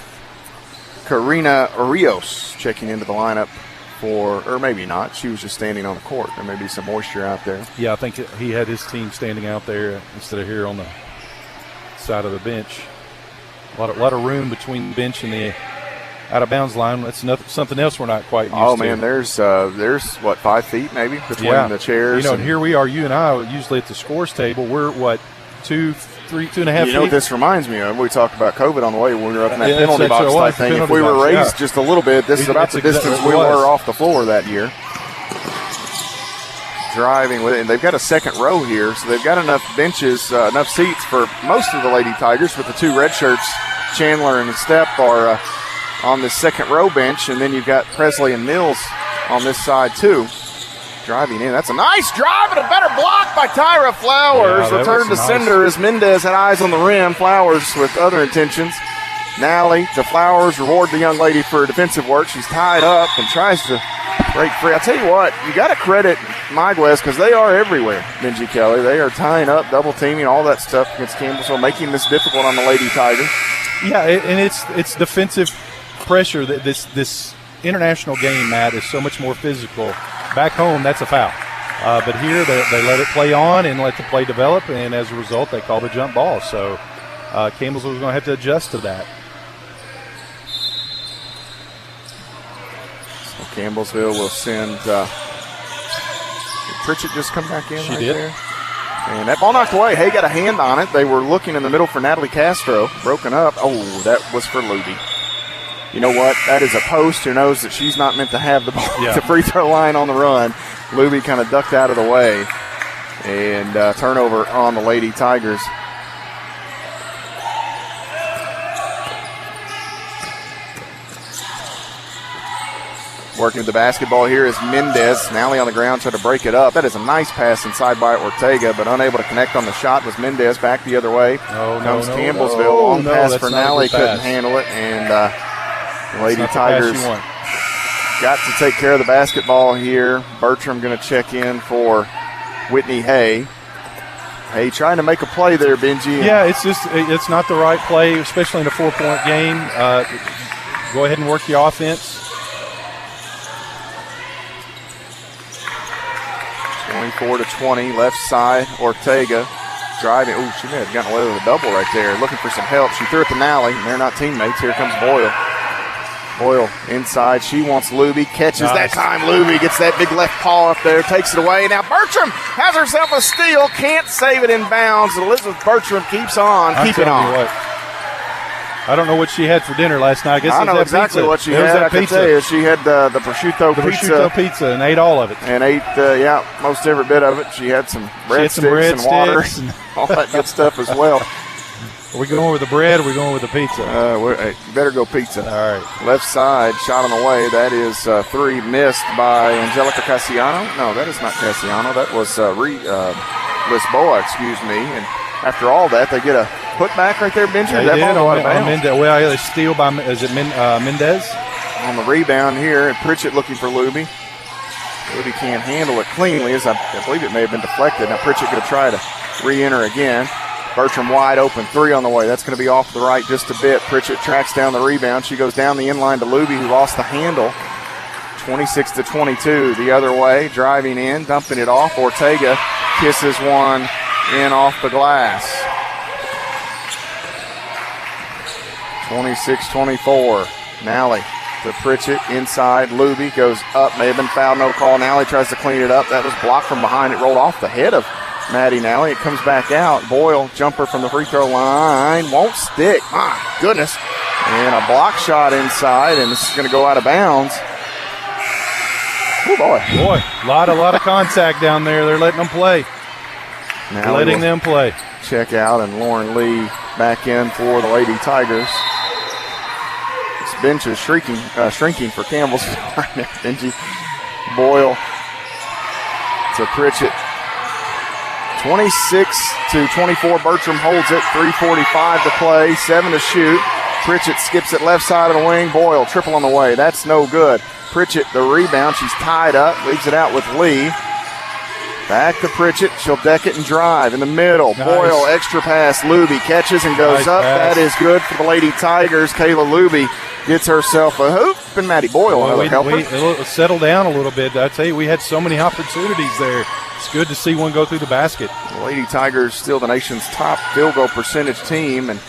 Karina Rios checking into the lineup or maybe not. She was just standing on the court. There may be some moisture out there. Yeah, I think he had his team standing out there instead of here on the side of the bench. A lot of room between the bench and the out-of-bounds line. That's something else we're not quite used to. Oh, man, there's 5 feet maybe between the chairs. And here we are, you and I, usually at the scores table. We're, 2.5 feet? You know what this reminds me of? We talked about COVID on the way when we were up in that penalty box type thing. If we were raised just a little bit, this is about the distance we were off the floor that year. Driving with it, and they've got a second row here, so they've got enough benches, enough seats for most of the Lady Tigers, with the 2 red shirts, Chandler and Stepp, are on this second row bench, and then you've got Presley and Mills on this side too. Driving in. That's a nice drive and a better block by Tyra Flowers. Yeah, return to sender as Mendez had eyes on the rim. Flowers with other intentions. Nally to Flowers. Reward the young lady for her defensive work. She's tied up and tries to break free. I'll tell you what, you got to credit Mayaquez because they are everywhere, Benji Kelly. They are tying up, double teaming, all that stuff against Campbellsville, making this difficult on the Lady Tigers. Yeah, and it's defensive pressure. That this international game, Matt, is so much more physical. Back home, that's a foul. But here, they let it play on and let the play develop, and as a result, they call the jump ball. So Campbellsville was going to have to adjust to that. So Campbellsville will send did Pritchett just come back in? She right did. There? And that ball knocked away. Hay got a hand on it. They were looking in the middle for Natalie Castro. Broken up. Oh, that was for Luby. You know what? That is a post who knows that she's not meant to have the ball at the free throw line on the run. Luby kind of ducked out of the way. And turnover on the Lady Tigers. Working the basketball here is Mendez. Nally on the ground, trying to break it up. That is a nice pass inside by Ortega, but unable to connect on the shot was Mendez. Back the other way. Comes Campbellsville. Long pass for Nally. Couldn't handle it. And the Lady Tigers got to take care of the basketball here. Bertram going to check in for Whitney Hay. Hay trying to make a play there, Benji. Yeah, it's not the right play, especially in a 4-point game. Go ahead and work the offense. 24-20, left side, Ortega driving. Ooh, she may have gotten away with a double right there. Looking for some help. She threw it to Nally, and they're not teammates. Here comes Boyle. Boyle inside. She wants Luby. Catches that time. Luby gets that big left paw up there, takes it away. Now Bertram has herself a steal. Can't save it in bounds. Elizabeth Bertram keeps on keeping on. I don't know what she had for dinner last night. I know exactly what she had. I can tell you, she had the prosciutto pizza and ate all of it. And ate, most every bit of it. She had some breadsticks and water and all that good stuff as well. Are we going with the bread or are we going with the pizza? You better go pizza. All right. Left side, shot on the way. That is 3 missed by Angelica Cassiano. No, that is not Cassiano. That was Lisboa, excuse me. And after all that, they get a putback right there, Benji. They did on Mendez. Well, they steal by, is it Mendez? On the rebound here, and Pritchett looking for Luby. Luby can't handle it cleanly, as I believe it may have been deflected. Now Pritchett going to try to re-enter again. Bertram wide open, 3 on the way. That's going to be off the right just a bit. Pritchett tracks down the rebound. She goes down the inline to Luby, who lost the handle. 26-22 the other way. Driving in, dumping it off. Ortega kisses one in off the glass. 26-24. Nally to Pritchett inside. Luby goes up. May have been fouled. No call. Nally tries to clean it up. That was blocked from behind. It rolled off the head of Maddie Nally. It comes back out. Boyle, jumper from the free throw line. Won't stick. My goodness. And a block shot inside, and this is going to go out of bounds. Oh, boy. Boy, a lot of contact down there. They're letting them play. Now letting them play. Check out, and Lauren Lee back in for the Lady Tigers. This bench is shrinking for Campbell's. Benji Boyle to Pritchett. 26-24. Bertram holds it. 3:45 to play. 7 to shoot. Pritchett skips it left side of the wing. Boyle triple on the way. That's no good. Pritchett the rebound. She's tied up. Leaves it out with Lee. Back to Pritchett. She'll deck it and drive in the middle. Nice. Boyle, extra pass. Luby catches and goes up. Pass. That is good for the Lady Tigers. Kayla Luby gets herself a hoop. And Maddie Boyle, another helper. We settle down a little bit. I tell you, we had so many opportunities there. It's good to see one go through the basket. The Lady Tigers still the nation's top field goal percentage team. And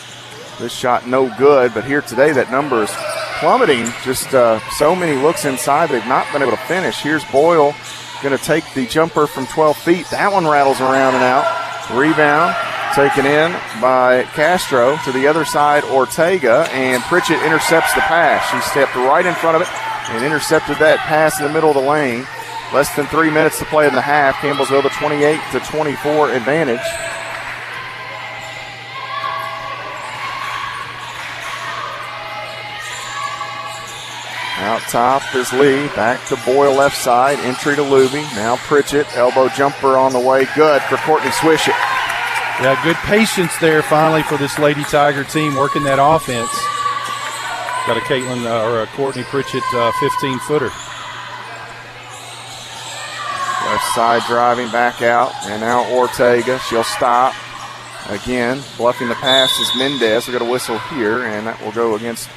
this shot no good. But here today, that number is plummeting. Just so many looks inside. They've not been able to finish. Here's Boyle. Going to take the jumper from 12 feet. That one rattles around and out. Rebound taken in by Castro. To the other side, Ortega. And Pritchett intercepts the pass. She stepped right in front of it and intercepted that pass in the middle of the lane. Less than 3 minutes to play in the half. Campbellsville the 28-24 advantage. Out top is Lee. Back to Boyle left side. Entry to Luby. Now Pritchett. Elbow jumper on the way. Good for Courtney Swishett. Yeah, good patience there finally for this Lady Tiger team working that offense. Got a Courtney Pritchett 15-footer. Left side driving back out. And now Ortega. She'll stop. Again, bluffing the pass is Mendez. We got a whistle here, and that will go against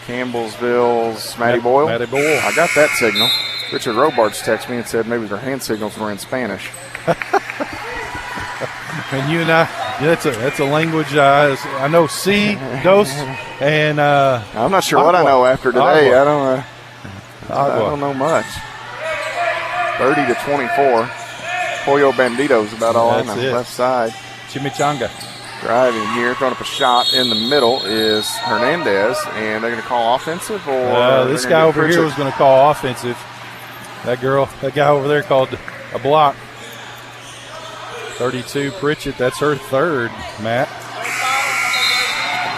Campbellsville's Matty Boyle. Matty Boyle. I got that signal. Richard Robards texted me and said maybe their hand signals were in Spanish. And you and I, that's a language I know. Si, dos, and I'm not sure agua. what I know after today. Agua. I don't know much. 30-24. Pollo Bandito's about all on the left side. Chimichanga. Driving here, throwing up a shot in the middle is Hernandez, and they're going to call offensive, or this guy over here was going to call offensive. That guy over there called a block. 32, Pritchett, that's her third, Matt.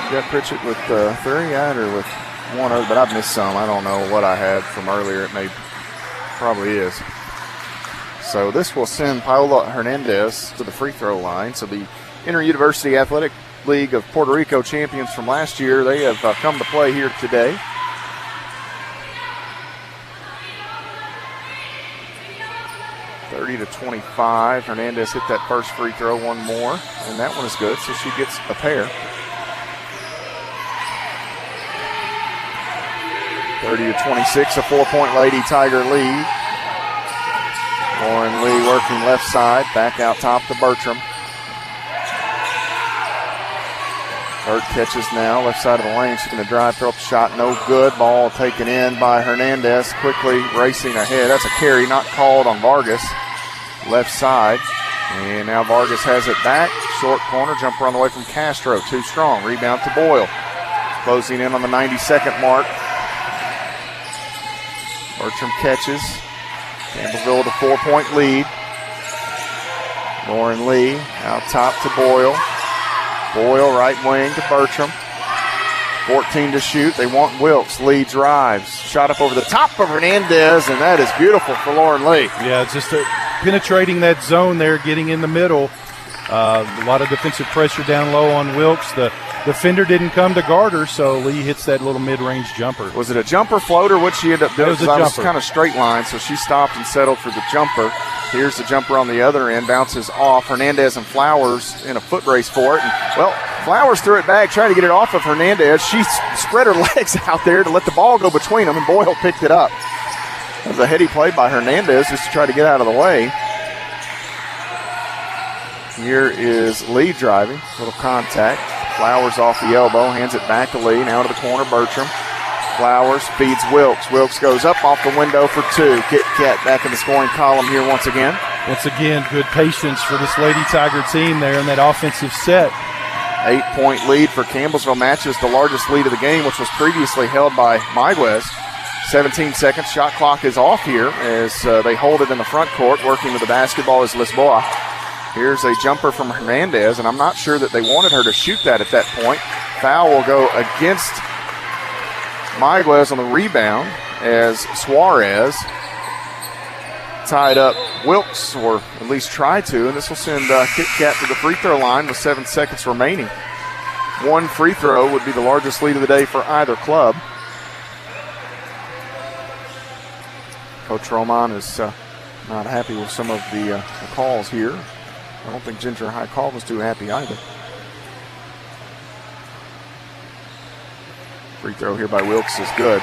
You got Pritchett with 3, or with one other, but I've missed some. I don't know what I had from earlier. It probably is. So this will send Paola Hernandez to the free throw line. So the Inter-University Athletic League of Puerto Rico champions from last year, they have come to play here today. (30-25). Hernandez hit that first free throw, one more, and that one is good, so she gets a pair. 30-26, a 4-point Lady Tiger lead. Lauren Lee working left side, back out top to Bertram. Burt catches now, left side of the lane. She's going to drive, throw up a shot, no good. Ball taken in by Hernandez, quickly racing ahead. That's a carry, not called on Vargas. Left side, and now Vargas has it back. Short corner, jumper on the way from Castro, too strong. Rebound to Boyle. Closing in on the 92nd mark. Bertram catches. Campbellsville with a 4-point lead. Lauren Lee out top to Boyle. Boyle right wing to Bertram. 14 to shoot. They want Wilkes. Lee drives. Shot up over the top of Hernandez, and that is beautiful for Lauren Lee. Yeah, it's just penetrating that zone there, getting in the middle. A lot of defensive pressure down low on Wilkes. The defender didn't come to guard her, so Lee hits that little mid-range jumper. Was it a jumper floater? What she ended up doing? It was a jumper. It was kind of straight line, so she stopped and settled for the jumper. Here's the jumper on the other end, bounces off. Hernandez and Flowers in a foot race for it. And, well, Flowers threw it back, trying to get it off of Hernandez. She spread her legs out there to let the ball go between them, and Boyle picked it up. That was a heady play by Hernandez just to try to get out of the way. Here is Lee driving, little contact. Flowers off the elbow, hands it back to Lee. Now to the corner, Bertram. Flowers feeds Wilkes. Wilkes goes up off the window for 2. Kit Kat back in the scoring column here once again. Once again, good patience for this Lady Tiger team there in that offensive set. 8-point lead for Campbellsville, matches the largest lead of the game, which was previously held by Mayaquez. 17 seconds. Shot clock is off here as they hold it in the front court. Working with the basketball is Lisboa. Here's a jumper from Hernandez, and I'm not sure that they wanted her to shoot that at that point. Foul will go against Mayaquez on the rebound as Suarez tied up Wilkes, or at least tried to, and this will send Kit Kat to the free throw line with 7 seconds remaining. One free throw would be the largest lead of the day for either club. Coach Roman is not happy with some of the calls here. I don't think Ginger High Call was too happy either. Free throw here by Wilkes is good.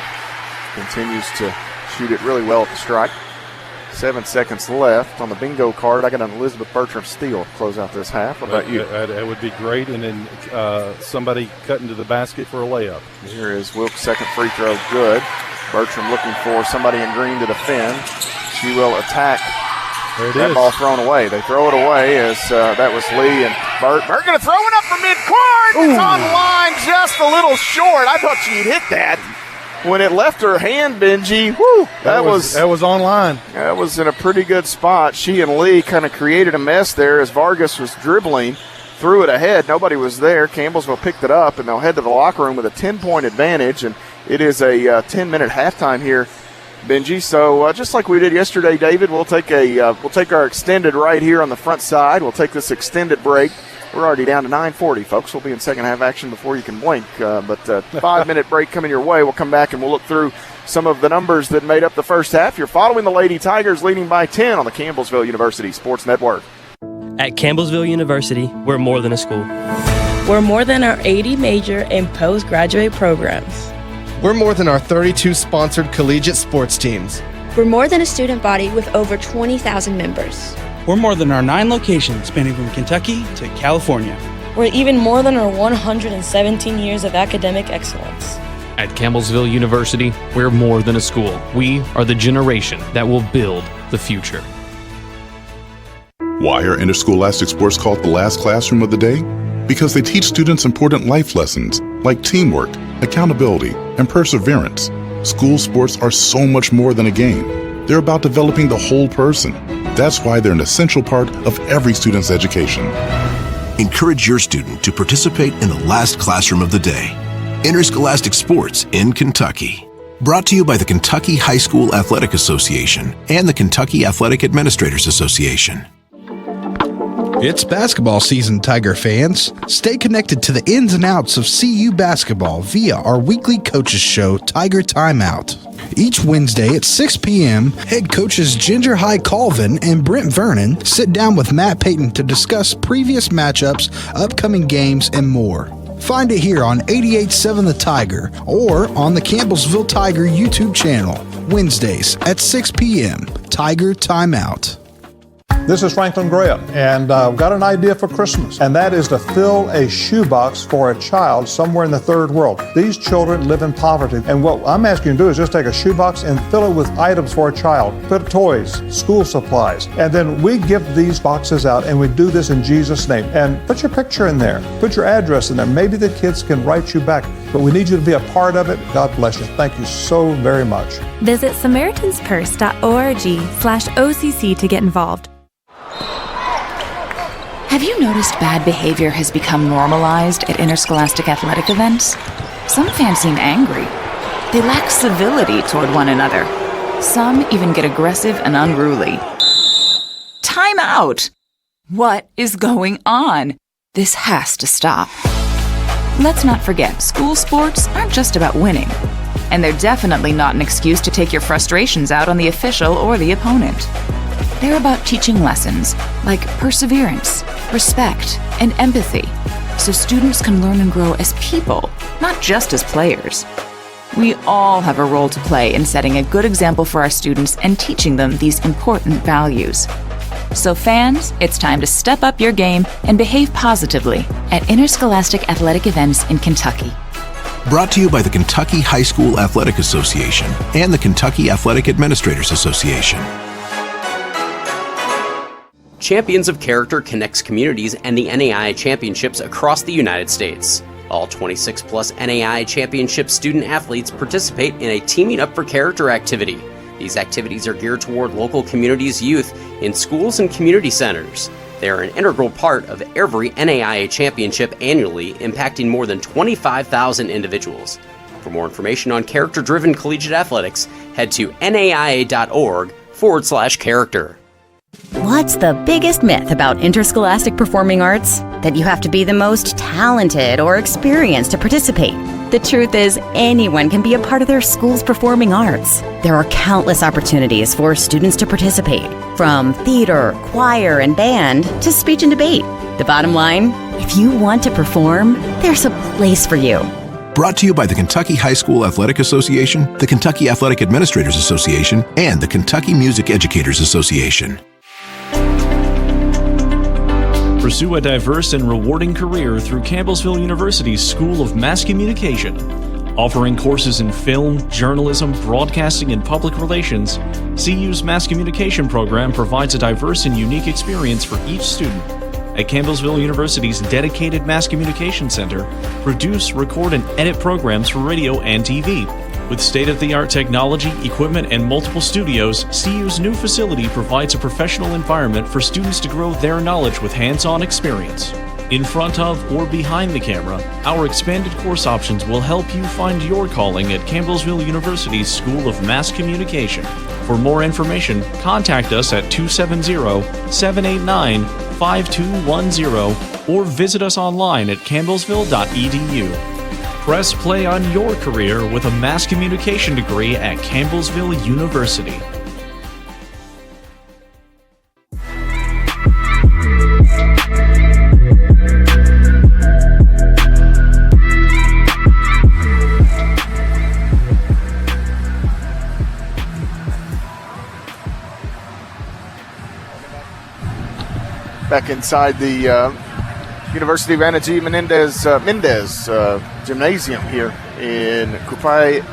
Continues to shoot it really well at the stripe. 7 seconds left on the bingo card. I got an Elizabeth Bertram steal to close out this half. What about you? That would be great. And then somebody cutting to the basket for a layup. Here is Wilkes' second free throw. Good. Bertram looking for somebody in green to defend. She will attack. There it that is. Ball thrown away. They throw it away as that was Lee and Burt. Burt going to throw it up from midcourt. It's on the line, just a little short. I thought she'd hit that. When it left her hand, Benji, that was online. That was in a pretty good spot. She and Lee kind of created a mess there as Vargas was dribbling, threw it ahead. Nobody was there. Campbellsville picked it up, and they'll head to the locker room with a 10-point advantage. And it is a 10-minute halftime here, Benji. So just like we did yesterday, David, we'll take our extended right here on the front side. We'll take this extended break. We're already down to 9:40, folks. We'll be in second half action before you can blink. But 5-minute break coming your way. We'll come back and we'll look through some of the numbers that made up the first half. You're following the Lady Tigers leading by 10 on the Campbellsville University Sports Network. At Campbellsville University, we're more than a school. We're more than our 80 major and postgraduate programs. We're more than our 32 sponsored collegiate sports teams. We're more than a student body with over 20,000 members. We're more than our 9 locations spanning from Kentucky to California. We're even more than our 117 years of academic excellence. At Campbellsville University, we're more than a school. We are the generation that will build the future. Why are interscholastic sports called the last classroom of the day? Because they teach students important life lessons like teamwork, accountability, and perseverance. School sports are so much more than a game. They're about developing the whole person. That's why they're an essential part of every student's education. Encourage your student to participate in the last classroom of the day. Interscholastic Sports in Kentucky. Brought to you by the Kentucky High School Athletic Association and the Kentucky Athletic Administrators Association. It's basketball season, Tiger fans. Stay connected to the ins and outs of CU basketball via our weekly coaches show, Tiger Timeout. Each Wednesday at 6 p.m., head coaches Ginger High Colvin and Brent Vernon sit down with Matt Payton to discuss previous matchups, upcoming games, and more. Find it here on 88.7 The Tiger or on the Campbellsville Tiger YouTube channel, Wednesdays at 6 p.m. Tiger Timeout. This is Franklin Graham, and I've got an idea for Christmas, and that is to fill a shoebox for a child somewhere in the third world. These children live in poverty, and what I'm asking you to do is just take a shoebox and fill it with items for a child. Put toys, school supplies, and then we give these boxes out, and we do this in Jesus' name. And put your picture in there, put your address in there. Maybe the kids can write you back, but we need you to be a part of it. God bless you. Thank you so very much. Visit SamaritansPurse.org/OCC to get involved. Have you noticed bad behavior has become normalized at interscholastic athletic events? Some fans seem angry. They lack civility toward one another. Some even get aggressive and unruly. Time out! What is going on? This has to stop. Let's not forget, school sports aren't just about winning. And they're definitely not an excuse to take your frustrations out on the official or the opponent. They're about teaching lessons like perseverance, respect, and empathy, so students can learn and grow as people, not just as players. We all have a role to play in setting a good example for our students and teaching them these important values. So fans, it's time to step up your game and behave positively at interscholastic athletic events in Kentucky. Brought to you by the Kentucky High School Athletic Association and the Kentucky Athletic Administrators Association. Champions of Character connects communities and the NAIA championships across the United States. All 26-plus NAIA championship student athletes participate in a Teaming Up for Character activity. These activities are geared toward local communities' youth in schools and community centers. They are an integral part of every NAIA championship annually, impacting more than 25,000 individuals. For more information on character-driven collegiate athletics, head to naia.org/character. What's the biggest myth about interscholastic performing arts? That you have to be the most talented or experienced to participate. The truth is, anyone can be a part of their school's performing arts. There are countless opportunities for students to participate, from theater, choir, and band to speech and debate. The bottom line, if you want to perform, there's a place for you. Brought to you by the Kentucky High School Athletic Association, the Kentucky Athletic Administrators Association, and the Kentucky Music Educators Association. Pursue a diverse and rewarding career through Campbellsville University's School of Mass Communication. Offering courses in film, journalism, broadcasting, and public relations, CU's Mass Communication program provides a diverse and unique experience for each student. At Campbellsville University's dedicated Mass Communication Center, produce, record, and edit programs for radio and TV. With state-of-the-art technology, equipment, and multiple studios, CU's new facility provides a professional environment for students to grow their knowledge with hands-on experience. In front of or behind the camera, our expanded course options will help you find your calling at Campbellsville University's School of Mass Communication. For more information, contact us at 270-789-5210 or visit us online at campbellsville.edu. Press play on your career with a mass communication degree at Campbellsville University. back inside the University of Ana G. Mendez Gymnasium here in Coupay,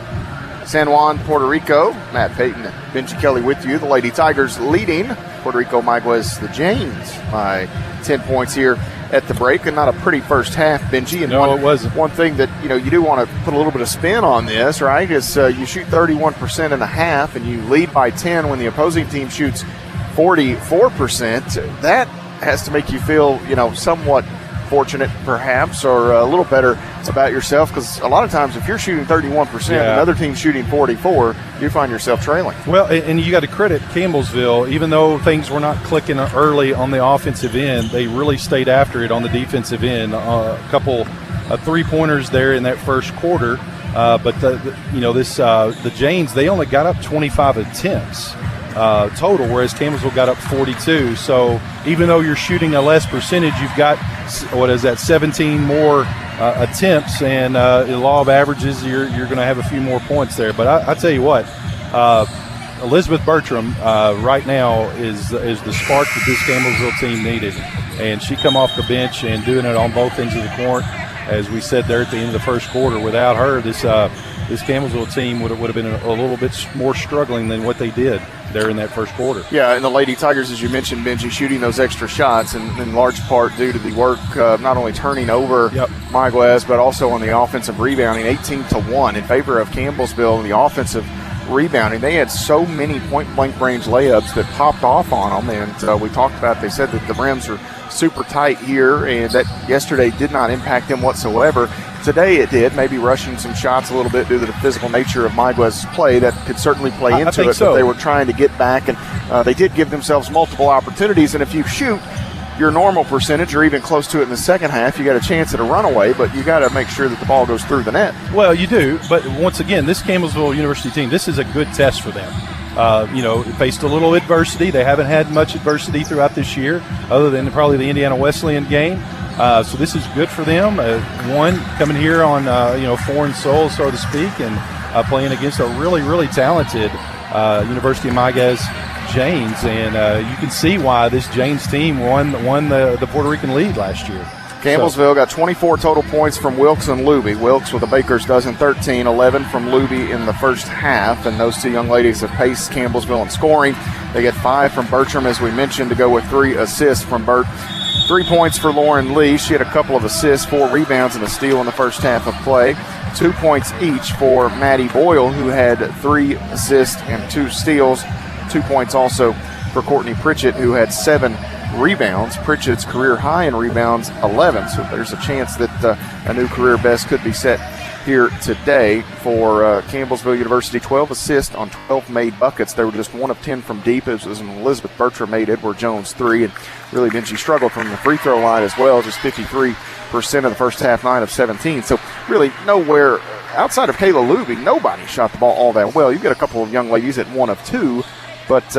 San Juan, Puerto Rico. Matt Payton and Benji Kelly with you. The Lady Tigers leading Puerto Rico-Mayaquez, the Janes, by 10 points here at the break, and not a pretty first half, Benji. And no, it wasn't. One thing that you do want to put a little bit of spin on this, right, is you shoot 31% in a half, and you lead by 10 when the opposing team shoots 44%. That has to make you feel, somewhat fortunate perhaps, or a little better about yourself, because a lot of times if you're shooting 31% and another team's shooting 44, you find yourself trailing. Well, and you got to credit Campbellsville. Even though things were not clicking early on the offensive end, they really stayed after it on the defensive end. A couple three-pointers there in that first quarter, but the Janes, they only got up 25 attempts total, whereas Campbellsville got up 42. So even though you're shooting a less percentage, you've got 17 more attempts, and the law of averages, you're going to have a few more points there. But I tell you what, Elizabeth Bertram right now is the spark that this Campbellsville team needed, and she come off the bench and doing it on both ends of the court. As we said there at the end of the first quarter, without her, this Campbellsville team would have been a little bit more struggling than what they did there in that first quarter. Yeah, and the Lady Tigers, as you mentioned, Benji, shooting those extra shots, and in large part due to the work not only turning over Mayaquez, but also on the offensive rebounding, 18-1 in favor of Campbellsville. The offensive rebounding, they had so many point-blank range layups that popped off on them, and we talked about, they said that the rims are super tight here, and that yesterday did not impact them whatsoever. Today it did, maybe rushing some shots a little bit due to the physical nature of Mayaquez's play. That could certainly play into it, but they were trying to get back, and they did give themselves multiple opportunities. And if you shoot your normal percentage or even close to it in the second half, you got a chance at a runaway, but you got to make sure that the ball goes through the net. Well, you do, but once again, this Campbellsville University team, this is a good test for them. Faced a little adversity. They haven't had much adversity throughout this year, other than probably the Indiana Wesleyan game. So this is good for them. One, coming here on, foreign soil, so to speak, and playing against a really, really talented University of Mayaquez Janes. And you can see why this Janes team won the Puerto Rican league last year. Campbellsville got 24 total points from Wilkes and Luby. Wilkes with a baker's dozen, 13, 11 from Luby in the first half, and those two young ladies have paced Campbellsville in scoring. They get 5 from Bertram, as we mentioned, to go with 3 assists from Bert. 3 points for Lauren Lee. She had a couple of assists, 4 rebounds, and a steal in the first half of play. 2 points each for Maddie Boyle, who had 3 assists and 2 steals. 2 points also for Courtney Pritchett, who had 7 rebounds. Pritchett's career high in rebounds, 11. So there's a chance that a new career best could be set here today for Campbellsville University. 12 assists on 12 made buckets. They were just 1 of 10 from deep. It was an Elizabeth Bertram made, Edward Jones 3, and really Benji struggled from the free throw line as well, just 53% of the first half, 9 of 17. So really nowhere outside of Kayla Luby, nobody shot the ball all that well. You've got a couple of young ladies at 1 of 2, but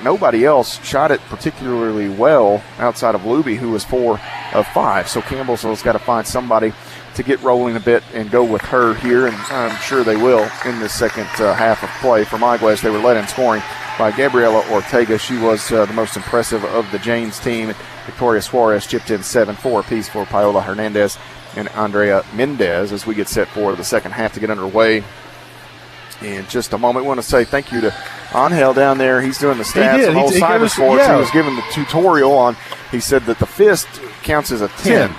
nobody else shot it particularly well outside of Luby, who was 4 of 5. So Campbellsville's got to find somebody to get rolling a bit and go with her here, and I'm sure they will in the second half of play. For Mayaquez, they were led in scoring by Gabriela Ortega. She was the most impressive of the Janes team. Victoria Suarez chipped in 7, 4 apiece for Paola Hernandez and Andrea Mendez as we get set for the second half to get underway. In just a moment, we want to say thank you to Angel down there. He's doing the stats on old Cyber Sports. He was giving the tutorial on, he said that the fist counts as a 10.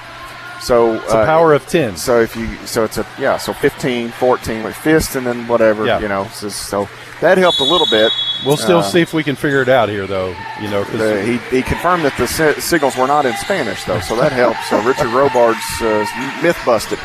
So it's a power of 10. So so 15, 14 with fist and then whatever, so that helped a little bit. We'll still see if we can figure it out here, though. He confirmed that the signals were not in Spanish, though, so that helps. So Richard Robard's myth busted.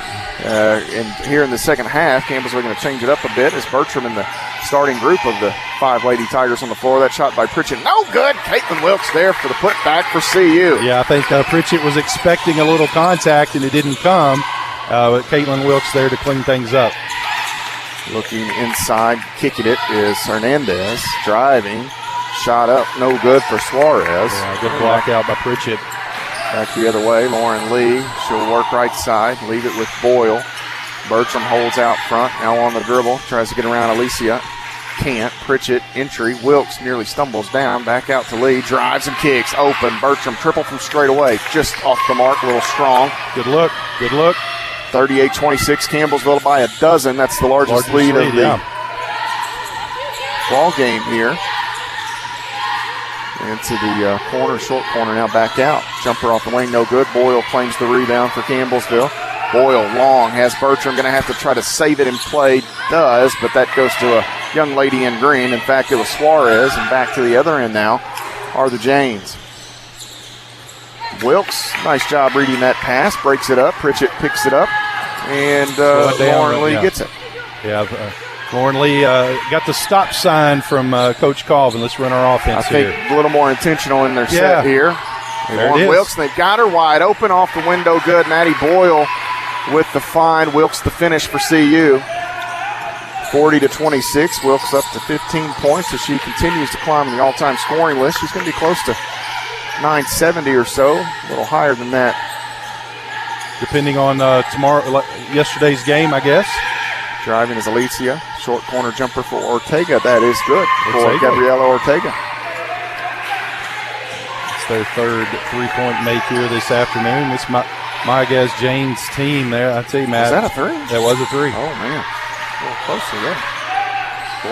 And here in the second half, Campbellsville going to change it up a bit as Bertram in the starting group of the 5 Lady Tigers on the floor. That shot by Pritchett, no good. Caitlin Wilkes there for the putback for CU. Yeah, I think Pritchett was expecting a little contact, and it didn't come. But Caitlin Wilkes there to clean things up. Looking inside, kicking it is Hernandez. Driving, shot up, no good for Suarez. Yeah, good block out by Pritchett. Back the other way, Lauren Lee. She'll work right side, leave it with Boyle. Bertram holds out front, now on the dribble, tries to get around Alicia. can't. Pritchett, entry. Wilkes nearly stumbles down. Back out to Lee. Drives and kicks. Open. Bertram triple from straight away. Just off the mark. A little strong. Good look. Good look. 38-26. Campbellsville by a dozen. That's the largest lead of the ball game here. Into the corner, short corner now back out. Jumper off the wing, no good. Boyle claims the rebound for Campbellsville. Boyle long has Bertram, going to have to try to save it in play. Does, but that goes to a young lady in green. In fact, it was Suarez, and back to the other end now are the Janes. Wilkes, nice job reading that pass, breaks it up. Pritchett picks it up, and Lauren Lee gets it. Yeah, Lauren Lee got the stop sign from Coach Colvin. Let's run our offense here. I think a little more intentional in their set here. They want Wilkes, and they've got her wide open off the window. Good. Maddie Boyle with the find. Wilkes the finish for CU. 40-26. Wilkes up to 15 points as she continues to climb the all-time scoring list. She's going to be close to 970 or so, a little higher than that. Depending on yesterday's game, I guess. Driving is Alicia. Short corner jumper for Ortega. That is good for Gabriela Ortega. It's their third three-point make here this afternoon. It's Mayaquez Jane's team there. I tell you, Matt. Was that a three? That was a three. Oh, man. A little closer there.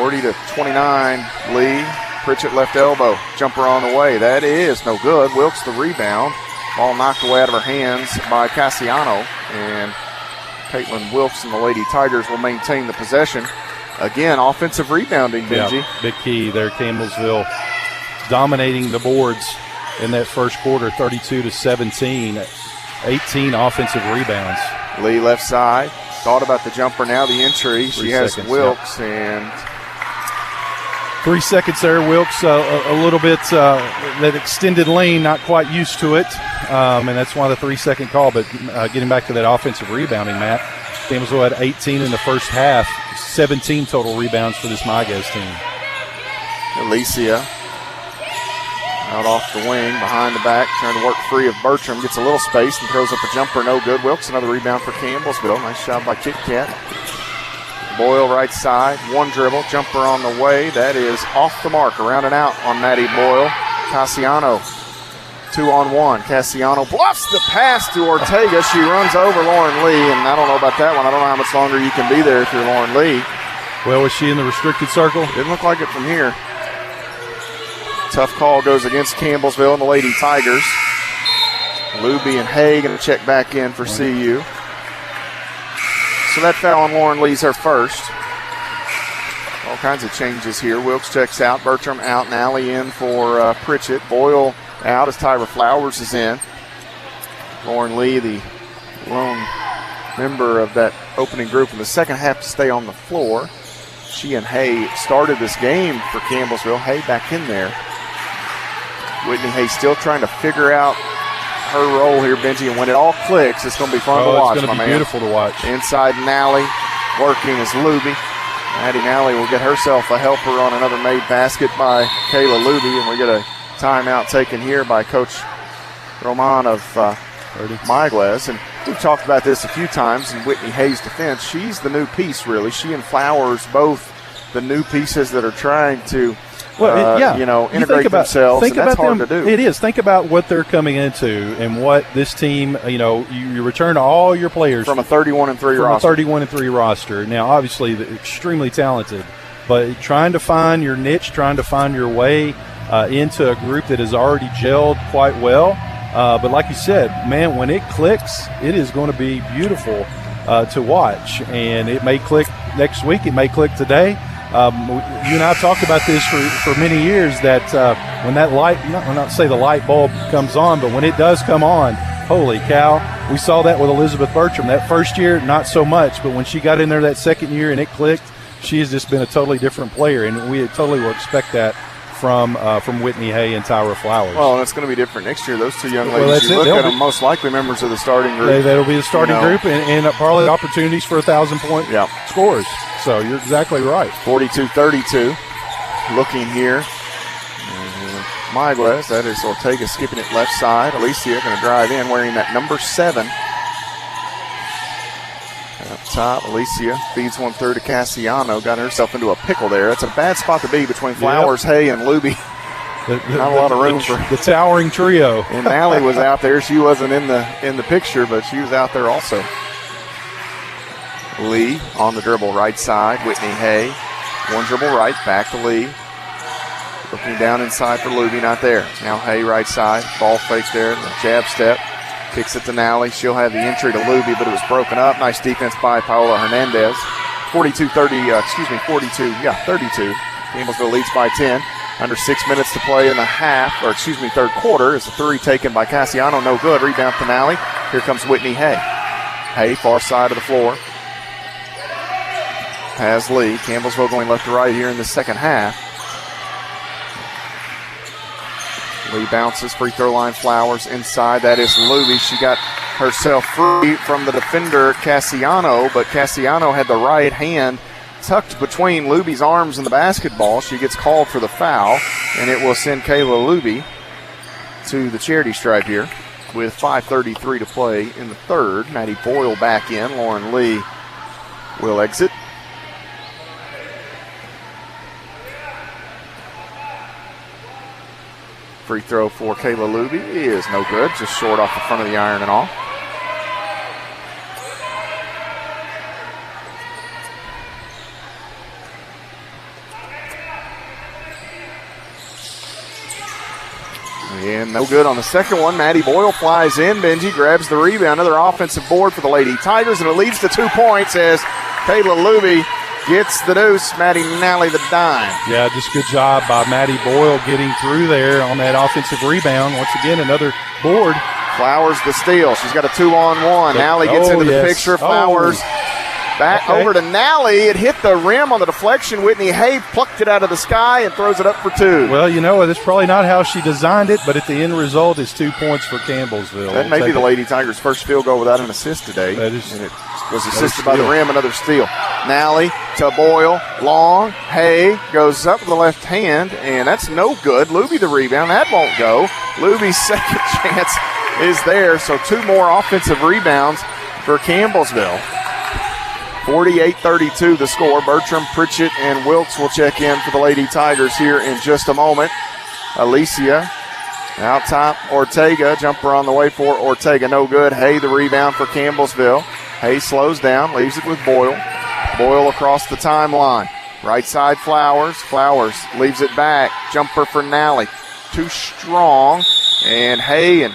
40-29. Lee. Pritchett left elbow. Jumper on the way. That is no good. Wilkes the rebound. Ball knocked away out of her hands by Cassiano. And Caitlin Wilkes and the Lady Tigers will maintain the possession. Again, offensive rebounding, Benji. Yeah, big key there. Campbellsville dominating the boards in that first quarter, 32-17. 18 offensive rebounds. Lee left side. Thought about the jumper, now the entry. She has Wilkes and 3 seconds there. Wilkes a little bit that extended lane, not quite used to it, and that's why the 3 second call. But getting back to that offensive rebounding, Matt, Campbellsville had 18 in the first half, 17 total rebounds for this Mayaquez team. Alicia out off the wing, behind the back, trying to work free of Bertram. Gets a little space and throws up a jumper, no good. Wilkes, another rebound for Campbellsville. Nice job by Kit Kat. Boyle right side, one dribble, jumper on the way. That is off the mark, around and out on Maddie Boyle. Cassiano, 2-on-1. Cassiano bluffs the pass to Ortega. She runs over Lauren Lee, and I don't know about that one. I don't know how much longer you can be there if you're Lauren Lee. Well, was she in the restricted circle? Didn't look like it from here. Tough call goes against Campbellsville and the Lady Tigers. Luby and Hay going to check back in for CU. So that foul on Lauren Lee's her first. All kinds of changes here. Wilkes checks out. Bertram out. And Alley in for Pritchett. Boyle out as Tyra Flowers is in. Lauren Lee, the lone member of that opening group in the second half, to stay on the floor. She and Hay started this game for Campbellsville. Hay back in there. Whitney Hay still trying to figure out her role here, Benji, and when it all clicks, it's going to be fun to watch, it's going to be beautiful to watch. Inside Nally, working is Luby. Maddie Nally will get herself a helper on another made basket by Kayla Luby, and we get a timeout taken here by Coach Roman of Mayaquez. And we've talked about this a few times in Whitney Hay's defense. She's the new piece, really. She and Flowers, both the new pieces that are trying to integrate themselves, and that's hard to do. It is. Think about what they're coming into and what this team, you return all your players from a 31-3 roster. Now, obviously, they're extremely talented, but trying to find your niche, trying to find your way into a group that has already gelled quite well. But like you said, man, when it clicks, it is going to be beautiful to watch. And it may click next week. It may click today. You and I talked about this for many years, that when that light, I'll not say the light bulb comes on, but when it does come on, holy cow. We saw that with Elizabeth Bertram. That first year, not so much, but when she got in there that second year and it clicked, she has just been a totally different player, and we totally will expect that from Whitney Hay and Tyra Flowers. Well, and it's going to be different next year. Those two young ladies, you look at them, most likely members of the starting group. That'll be the starting group, and probably opportunities for 1,000-point scores. So you're exactly right. 42-32. Looking here. Mayaquez, that is Ortega skipping it left side. Alicia going to drive in wearing that number 7. top, Alicia feeds one through to Cassiano. Got herself into a pickle there. That's a bad spot to be between Flowers, Hay, and Luby. Not a lot of room for the towering trio. And Nally was out there. She wasn't in the picture, but she was out there also. Lee on the dribble, right side. Whitney Hay, one dribble right, back to Lee. Looking down inside for Luby, not there. Now Hay right side, ball fake there, the jab step. Kicks it to Nally. She'll have the entry to Luby, but it was broken up. Nice defense by Paola Hernandez. 32. Campbellsville leads by 10. Under 6 minutes to play in the third quarter. It's a three taken by Cassiano, no good. Rebound to Nally. Here comes Whitney Hay. Hay, far side of the floor. Has Lee. Campbellsville going left to right here in the second half. Lee bounces, free throw line, Flowers inside. That is Luby. She got herself free from the defender, Cassiano, but Cassiano had the right hand tucked between Luby's arms and the basketball. She gets called for the foul, and it will send Kayla Luby to the charity stripe here with 5:33 to play in the third. Maddie Boyle back in. Lauren Lee will exit. Free throw for Kayla Luby is no good. Just short off the front of the iron and all. And no good on the second one. Maddie Boyle flies in. Benji grabs the rebound. Another offensive board for the Lady Tigers, and it leads to 2 points as Kayla Luby gets the deuce. Maddie Nally the dime. Yeah, just good job by Maddie Boyle getting through there on that offensive rebound. Once again, another board. Flowers the steal. She's got a 2-on-1. Nally gets into the picture. Flowers back over to Nally. It hit the rim on the deflection. Whitney Hay plucked it out of the sky and throws it up for 2. Well, you know, that's probably not how she designed it, but at the end result is 2 points for Campbellsville. That may be the Lady Tigers' first field goal without an assist today. That is, and it was assisted by the rim, another steal. Nally to Boyle, long. Hay goes up with the left hand, and that's no good. Luby the rebound. That won't go. Luby's second chance is there, so 2 more offensive rebounds for Campbellsville. 48-32 the score. Bertram, Pritchett, and Wilkes will check in for the Lady Tigers here in just a moment. Alicia out top. Ortega, jumper on the way for Ortega, no good. Hay the rebound for Campbellsville. Hay slows down, leaves it with Boyle. Boyle across the timeline. Right side Flowers. Flowers leaves it back. Jumper for Nally. Too strong. And Hay and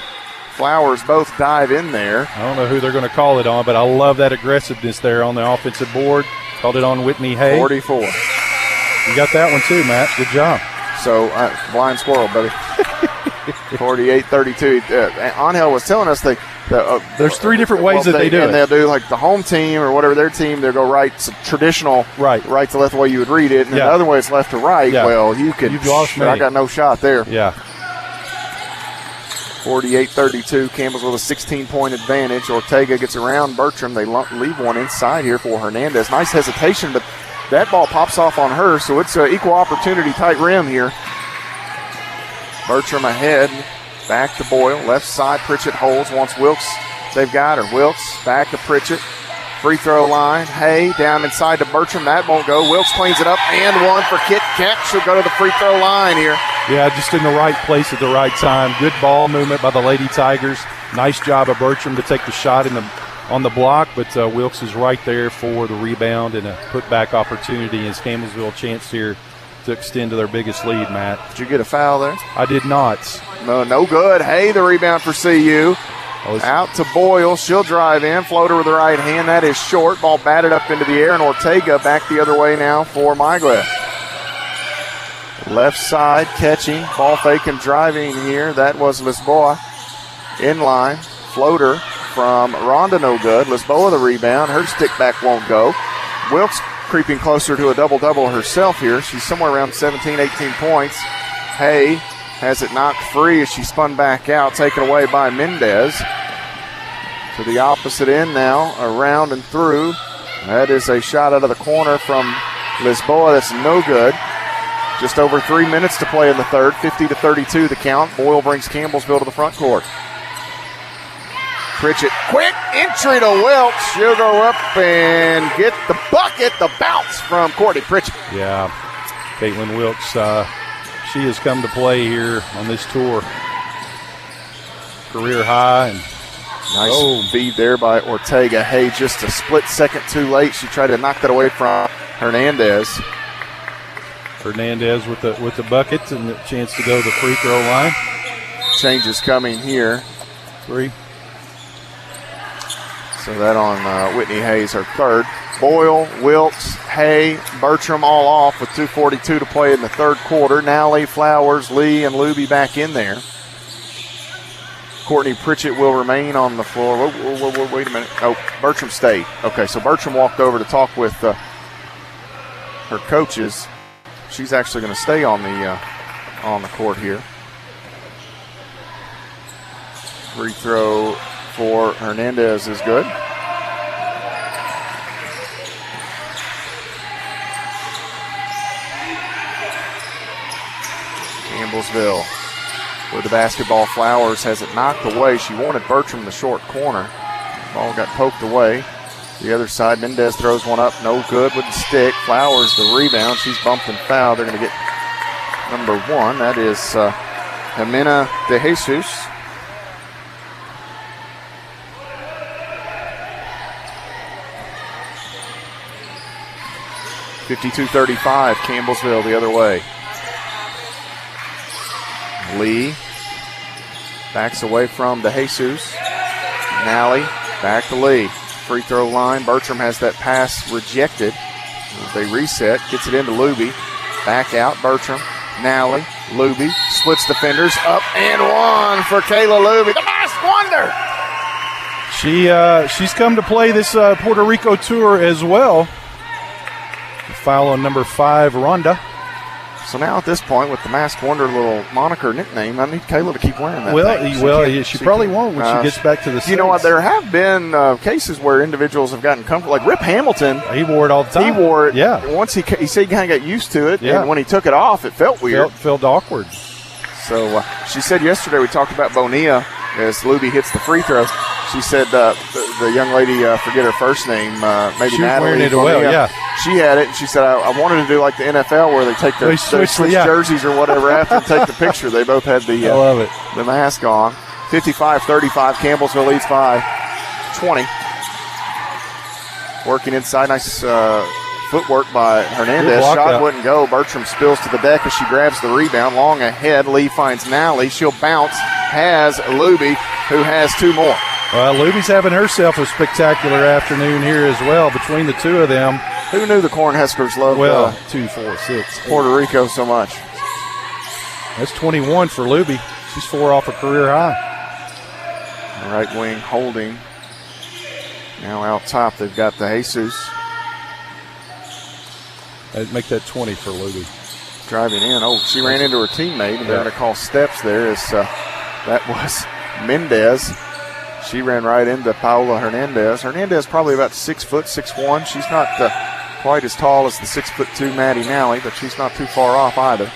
Flowers both dive in there. I don't know who they're going to call it on, but I love that aggressiveness there on the offensive board. Called it on Whitney Hay. 44. You got that one too, Matt. Good job. So, blind squirrel, buddy. 48-32. Angel was telling us there's 3 different ways that they do it. And they'll do like the home team or whatever their team, they'll go right, traditional right to left the way you would read it. And the other way is left to right. Yeah. Well, you've lost me. I got no shot there. Yeah. 48-32. Campbell's with a 16-point advantage. Ortega gets around Bertram. They leave one inside here for Hernandez. Nice hesitation, but that ball pops off on her, so it's an equal opportunity tight rim here. Bertram ahead. Back to Boyle. Left side. Pritchett holds. Wants Wilkes. They've got her. Wilkes back to Pritchett. Free throw line. Hay down inside to Bertram. That won't go. Wilkes cleans it up. And one for Kit Kat. She'll go to the free throw line here. Yeah, just in the right place at the right time. Good ball movement by the Lady Tigers. Nice job of Bertram to take the shot on the block, but Wilkes is right there for the rebound and a putback opportunity. As Campbellsville chance here to extend to their biggest lead, Matt. Did you get a foul there? I did not. No good. Hay the rebound for CU. Out to Boyle. She'll drive in. Floater with the right hand. That is short. Ball batted up into the air, and Ortega back the other way now for Mayaquez. Left side catching. Ball fake and driving here. That was Lisboa. Inline. Floater from Rhonda, no good. Lisboa the rebound. Her stick back won't go. Wilkes creeping closer to a double-double herself here. She's somewhere around 17, 18 points. Hay has it knocked free as she spun back out, taken away by Mendez. To the opposite end now, around and through. That is a shot out of the corner from Lisboa. That's no good. Just over 3 minutes to play in the third. 50-32 the count. Boyle brings Campbellsville to the front court. Pritchett, quick entry to Wilkes. She'll go up and get the bucket, the bounce from Courtney Pritchett. Yeah, Caitlin Wilkes, she has come to play here on this tour. Career high. And nice feed there by Ortega. Hey, just a split second too late. She tried to knock that away from Hernandez. Hernandez with the bucket and the chance to go to the free throw line. Changes coming here. 3. So that on Whitney Hayes, her third. Boyle, Wilkes, Hay, Bertram all off with 2:42 to play in the third quarter. Nally, Flowers, Lee, and Luby back in there. Courtney Pritchett will remain on the floor. Whoa, wait a minute. Oh, Bertram stayed. Okay, so Bertram walked over to talk with her coaches. She's actually going to stay on the court here. Free throw for Hernandez is good. Campbellsville with the basketball. Flowers has it knocked away. She wanted Bertram in the short corner. Ball got poked away. The other side, Mendez throws one up. No good with the stick. Flowers the rebound. She's bumped and fouled. They're going to get number 1. That is Jimena De Jesus. (52-35), Campbellsville the other way. Lee backs away from De Jesus. Nally back to Lee. Free throw line. Bertram has that pass rejected. They reset. Gets it into Luby. Back out. Bertram. Nally. Luby. Splits defenders. Up and one for Kayla Luby. The masked wonder. She's come to play this Puerto Rico tour as well. Foul on number 5, Rhonda. So now at this point, with the Masked Wonder little moniker nickname, I need Kayla to keep wearing that. She probably won't when she gets back to the States. You know what? There have been cases where individuals have gotten comfortable. Like Rip Hamilton. He wore it all the time. He wore it. Yeah. Once he said he kind of got used to it. Yeah. And when he took it off, it felt weird. Felt awkward. So she said yesterday, we talked about Bonilla as Luby hits the free throws. She said the young lady, forget her first name, maybe she Natalie. Wearing it well, yeah. She had it, and she said, I wanted to do like the NFL where they take their switch jerseys or whatever after and take the picture. They both had the I love it. The mask on. 55-35, Campbellsville leads by 20. Working inside, nice footwork by Hernandez. Shot out. Wouldn't go. Bertram spills to the deck as she grabs the rebound. Long ahead, Lee finds Nally. She'll bounce. Has Luby, who has 2 more. Well, Luby's having herself a spectacular afternoon here as well between the two of them. Who knew the Cornhuskers loved 2, 4, 6, Puerto Rico so much? That's 21 for Luby. She's 4 off a career high. Right wing holding. Now out top, they've got the Jesus. That'd make that 20 for Luby. Driving in. Oh, she ran into her teammate, and they're going to call steps there. As that was Mendez. She ran right into Paola Hernandez. Hernandez probably about 6'6'1". She's not quite as tall as the 6'2" Maddie Nally, but she's not too far off either.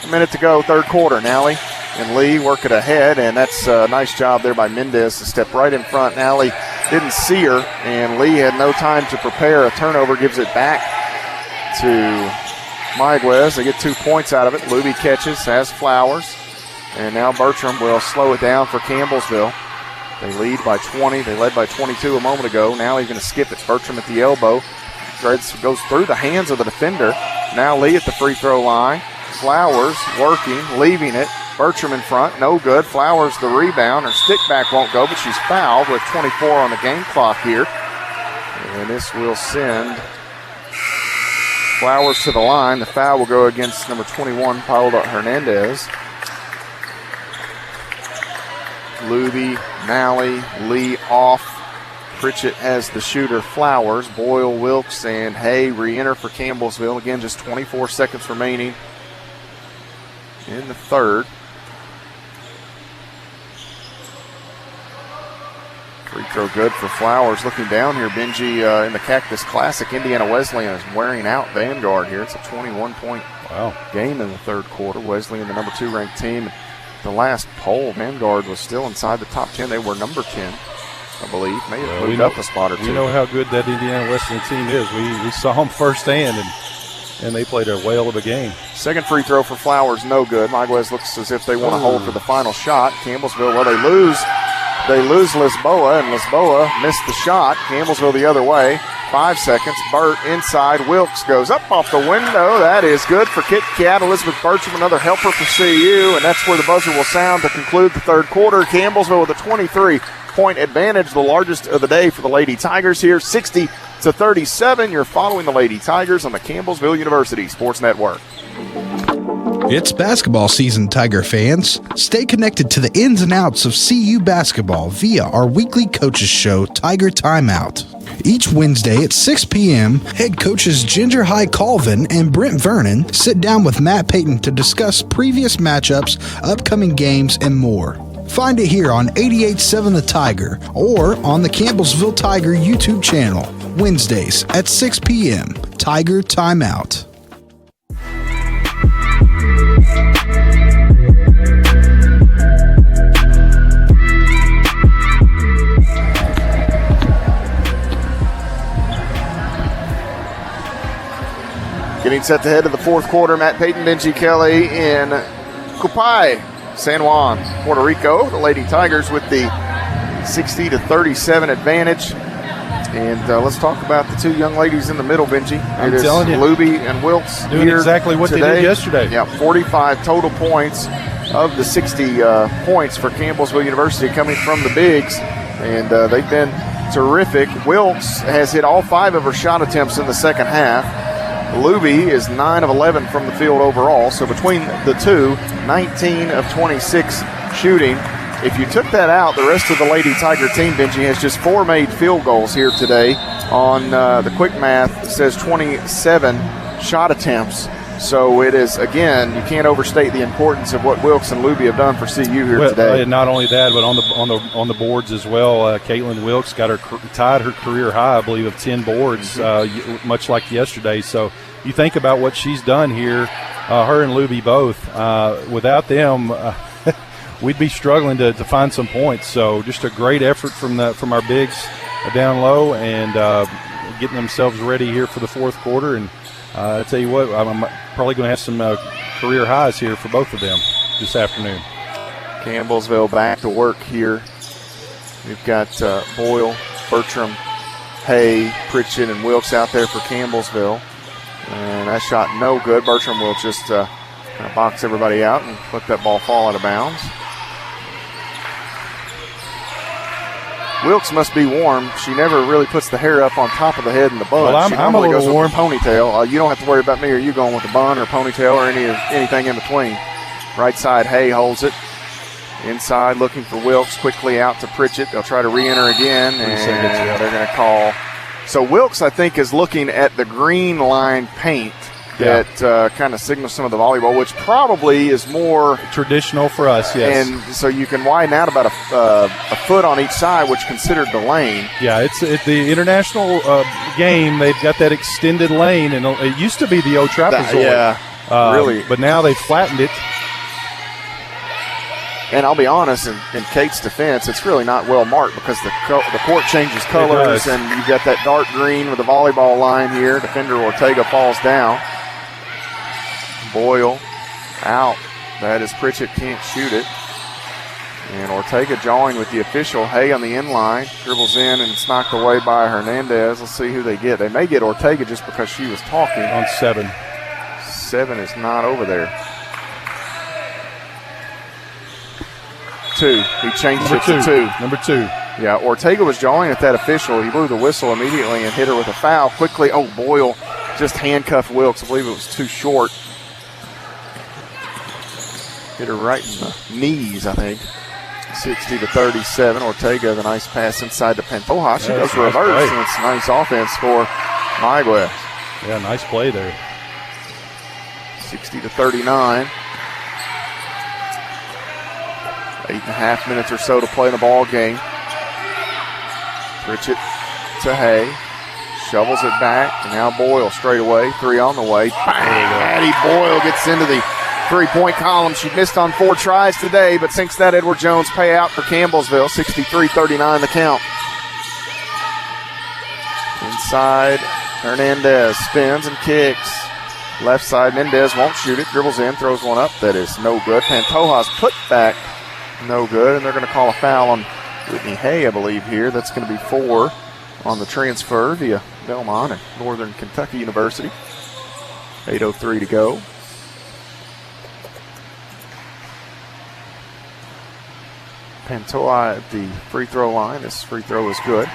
A minute to go, third quarter. Nally and Lee work it ahead, and that's a nice job there by Mendez to step right in front. Nally didn't see her, and Lee had no time to prepare. A turnover gives it back to Mayaquez. They get 2 points out of it. Luby catches, has Flowers, and now Bertram will slow it down for Campbellsville. They lead by 20. They led by 22 a moment ago. Now he's going to skip it. Bertram at the elbow. Goes through the hands of the defender. Now Lee at the free throw line. Flowers working, leaving it. Bertram in front. No good. Flowers the rebound. Her stick back won't go, but she's fouled with 24 on the game clock here. And this will send Flowers to the line. The foul will go against number 21, Paola Hernandez. Luby, Nally, Lee off. Pritchett has the shooter. Flowers, Boyle, Wilkes, and Hay re-enter for Campbellsville. Again, just 24 seconds remaining in the third. Free throw good for Flowers. Looking down here, Benji in the Cactus Classic, Indiana Wesleyan is wearing out Vanguard here. It's a 21-point game in the third quarter. Wesleyan, the number 2 ranked team. the last poll, Vanguard was still inside the top 10. They were number 10, I believe. May have moved up a spot or two. We know how good that Indiana Wesleyan team is. We saw them firsthand, and they played a whale of a game. Second free throw for Flowers, no good. Mayaquez looks as if they want to hold for the final shot. Campbellsville, well, they lose Lisboa, and Lisboa missed the shot. Campbellsville the other way. 5 seconds. Burt inside. Wilkes goes up off the window. That is good for Kit Kat. Elizabeth Bertram, another helper for CU, and that's where the buzzer will sound to conclude the third quarter. Campbellsville with a 23-point advantage, the largest of the day for the Lady Tigers here, 60-37. You're following the Lady Tigers on the Campbellsville University Sports Network. It's basketball season, Tiger fans. Stay connected to the ins and outs of CU basketball via our weekly coaches show, Tiger Timeout. Each Wednesday at 6 p.m., head coaches Ginger High Colvin and Brent Vernon sit down with Matt Payton to discuss previous matchups, upcoming games, and more. Find it here on 88.7 The Tiger or on the Campbellsville Tiger YouTube channel, Wednesdays at 6 p.m. Tiger Timeout. Getting set to head to the fourth quarter, Matt Payton, Benji Kelly in Coupay, San Juan, Puerto Rico. The Lady Tigers with the 60-37 advantage. And let's talk about the two young ladies in the middle, Benji. I'm telling you. Luby and Wilkes doing here exactly what today. They did yesterday. Yeah, 45 total points of the 60 points for Campbellsville University coming from the bigs. And they've been terrific. Wilkes has hit all 5 of her shot attempts in the second half. Luby is 9 of 11 from the field overall. So between the two, 19 of 26 shooting. If you took that out, the rest of the Lady Tiger team, Benji, has just 4 made field goals here today. On the quick math, it says 27 shot attempts. So it is, again, you can't overstate the importance of what Wilkes and Luby have done for CU here today. Not only that, but on the boards as well. Caitlin Wilkes got tied her career high, I believe, of 10 boards, much like yesterday. So you think about what she's done here, her and Luby both. Without them, we'd be struggling to find some points. So just a great effort from our bigs down low and getting themselves ready here for the fourth quarter. And I tell you what, I'm probably going to have some career highs here for both of them this afternoon. Campbellsville back to work here. We've got Boyle, Bertram, Hay, Pritchett, and Wilkes out there for Campbellsville. And that shot no good. Bertram will just kind of box everybody out and let that ball fall out of bounds. Wilkes must be warm. She never really puts the hair up on top of the head in the bun. Well, she I'm a normally goes little warm. with a ponytail. You don't have to worry about me. Are you going with a bun or ponytail or anything in between? Right side, Hay holds it. Inside, looking for Wilkes. Quickly out to Pritchett. They'll try to re-enter again, and they're going to call. So Wilkes, I think, is looking at the green line paint that kind of signals some of the volleyball, which probably is more traditional for us, yes. And so you can widen out about a foot on each side, which considered the lane. Yeah, it's the international game. They've got that extended lane, and it used to be the old trapezoid. Really. But now they've flattened it. And I'll be honest, in Kate's defense, it's really not well marked because the court changes colors, and you've got that dark green with the volleyball line here. Defender Ortega falls down. Boyle out. That is Pritchett, can't shoot it. And Ortega jawing with the official. Hay on the end line. Dribbles in, and it's knocked away by Hernandez. Let's see who they get. They may get Ortega just because she was talking. On 7. 7 is not over there. 2. He changed it to 2. Number 2. Yeah, Ortega was jawing at that official. He blew the whistle immediately and hit her with a foul quickly. Oh, Boyle just handcuffed Wilkes. I believe it was too short. Hit her right in the knees, I think. 60-37. Ortega, the nice pass inside to Pantoja. She goes reverse, and it's a nice offense for Mayaquez. Yeah, nice play there. 60-39. 8.5 minutes or so to play in the ball game. Pritchett to Hay. Shovels it back. And now Boyle straight away. 3 on the way. Bang! Addie Boyle gets into the three-point column. She missed on 4 tries today, but sinks that Edward Jones payout for Campbellsville. 63-39 the count. Inside, Hernandez spins and kicks. Left side, Mendez won't shoot it. Dribbles in, throws one up. That is no good. Pantoja's put back, no good. And they're going to call a foul on Whitney Hay, I believe, here. That's going to be 4 on the transfer via Belmont and Northern Kentucky University. 8:03 to go. Pantoja at the free throw line. This free throw is good.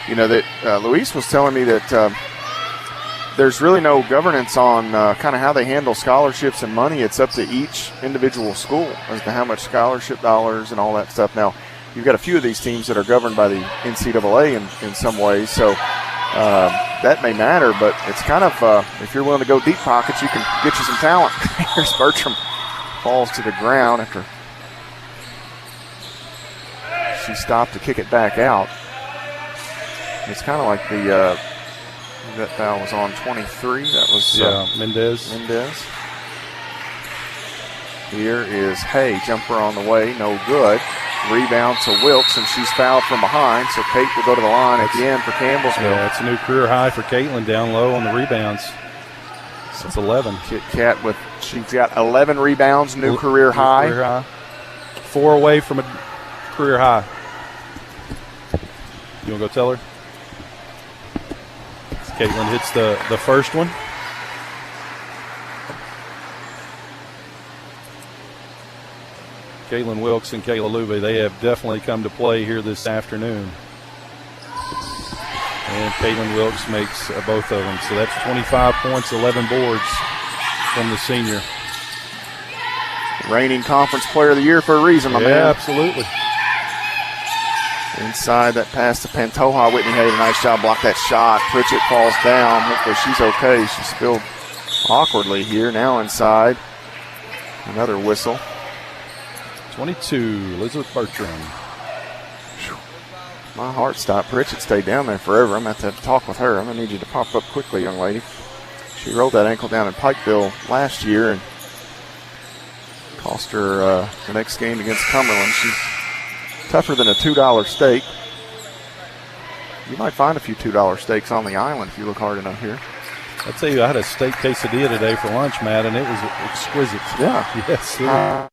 You know, that Luis was telling me that there's really no governance on kind of how they handle scholarships and money. It's up to each individual school as to how much scholarship dollars and all that stuff. Now, you've got a few of these teams that are governed by the NCAA in some ways, so that may matter, but it's kind of, if you're willing to go deep pockets, you can get you some talent. Here's Bertram, falls to the ground after she stopped to kick it back out. It's kind of like that foul was on 23. That was Mendez. Here is Hay, jumper on the way, no good. Rebound to Wilkes, and she's fouled from behind, so Kate will go to the line again for Campbellsville. Yeah, it's a new career high for Caitlin down low on the rebounds. That's 11. Kit Kat she's got 11 rebounds, new career high. Career high. 4 away from a career high. You want to go tell her? Caitlin hits the first one. Caitlin Wilkes and Kayla Lube, they have definitely come to play here this afternoon. And Caitlin Wilkes makes both of them. So that's 25 points, 11 boards from the senior. Reigning Conference Player of the Year for a reason, my man. Yeah, absolutely. Inside that pass to Pantoja. Whitney Hay, a nice job, blocked that shot. Pritchett falls down. Hopefully she's okay. She spilled awkwardly here. Now inside. Another whistle. 22, Elizabeth Bertram. My heart stopped. Pritchett stayed down there forever. I'm going to have to talk with her. I'm going to need you to pop up quickly, young lady. She rolled that ankle down in Pikeville last year and cost her the next game against Cumberland. She's tougher than a $2 steak. You might find a few $2 steaks on the island if you look hard enough here. I'll tell you, I had a steak quesadilla today for lunch, Matt, and it was exquisite. Yeah. Yes, sir.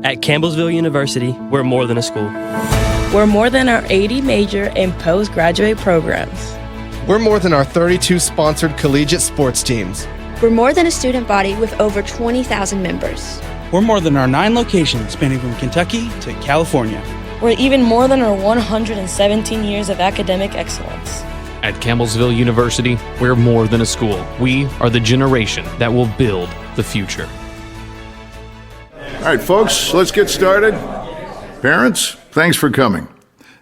At Campbellsville University, we're more than a school. We're more than our 80 major and postgraduate programs. We're more than our 32 sponsored collegiate sports teams. We're more than a student body with over 20,000 members. We're more than our 9 locations spanning from Kentucky to California. We're even more than our 117 years of academic excellence. At Campbellsville University, we're more than a school. We are the generation that will build the future. All right, folks, let's get started. Parents, thanks for coming.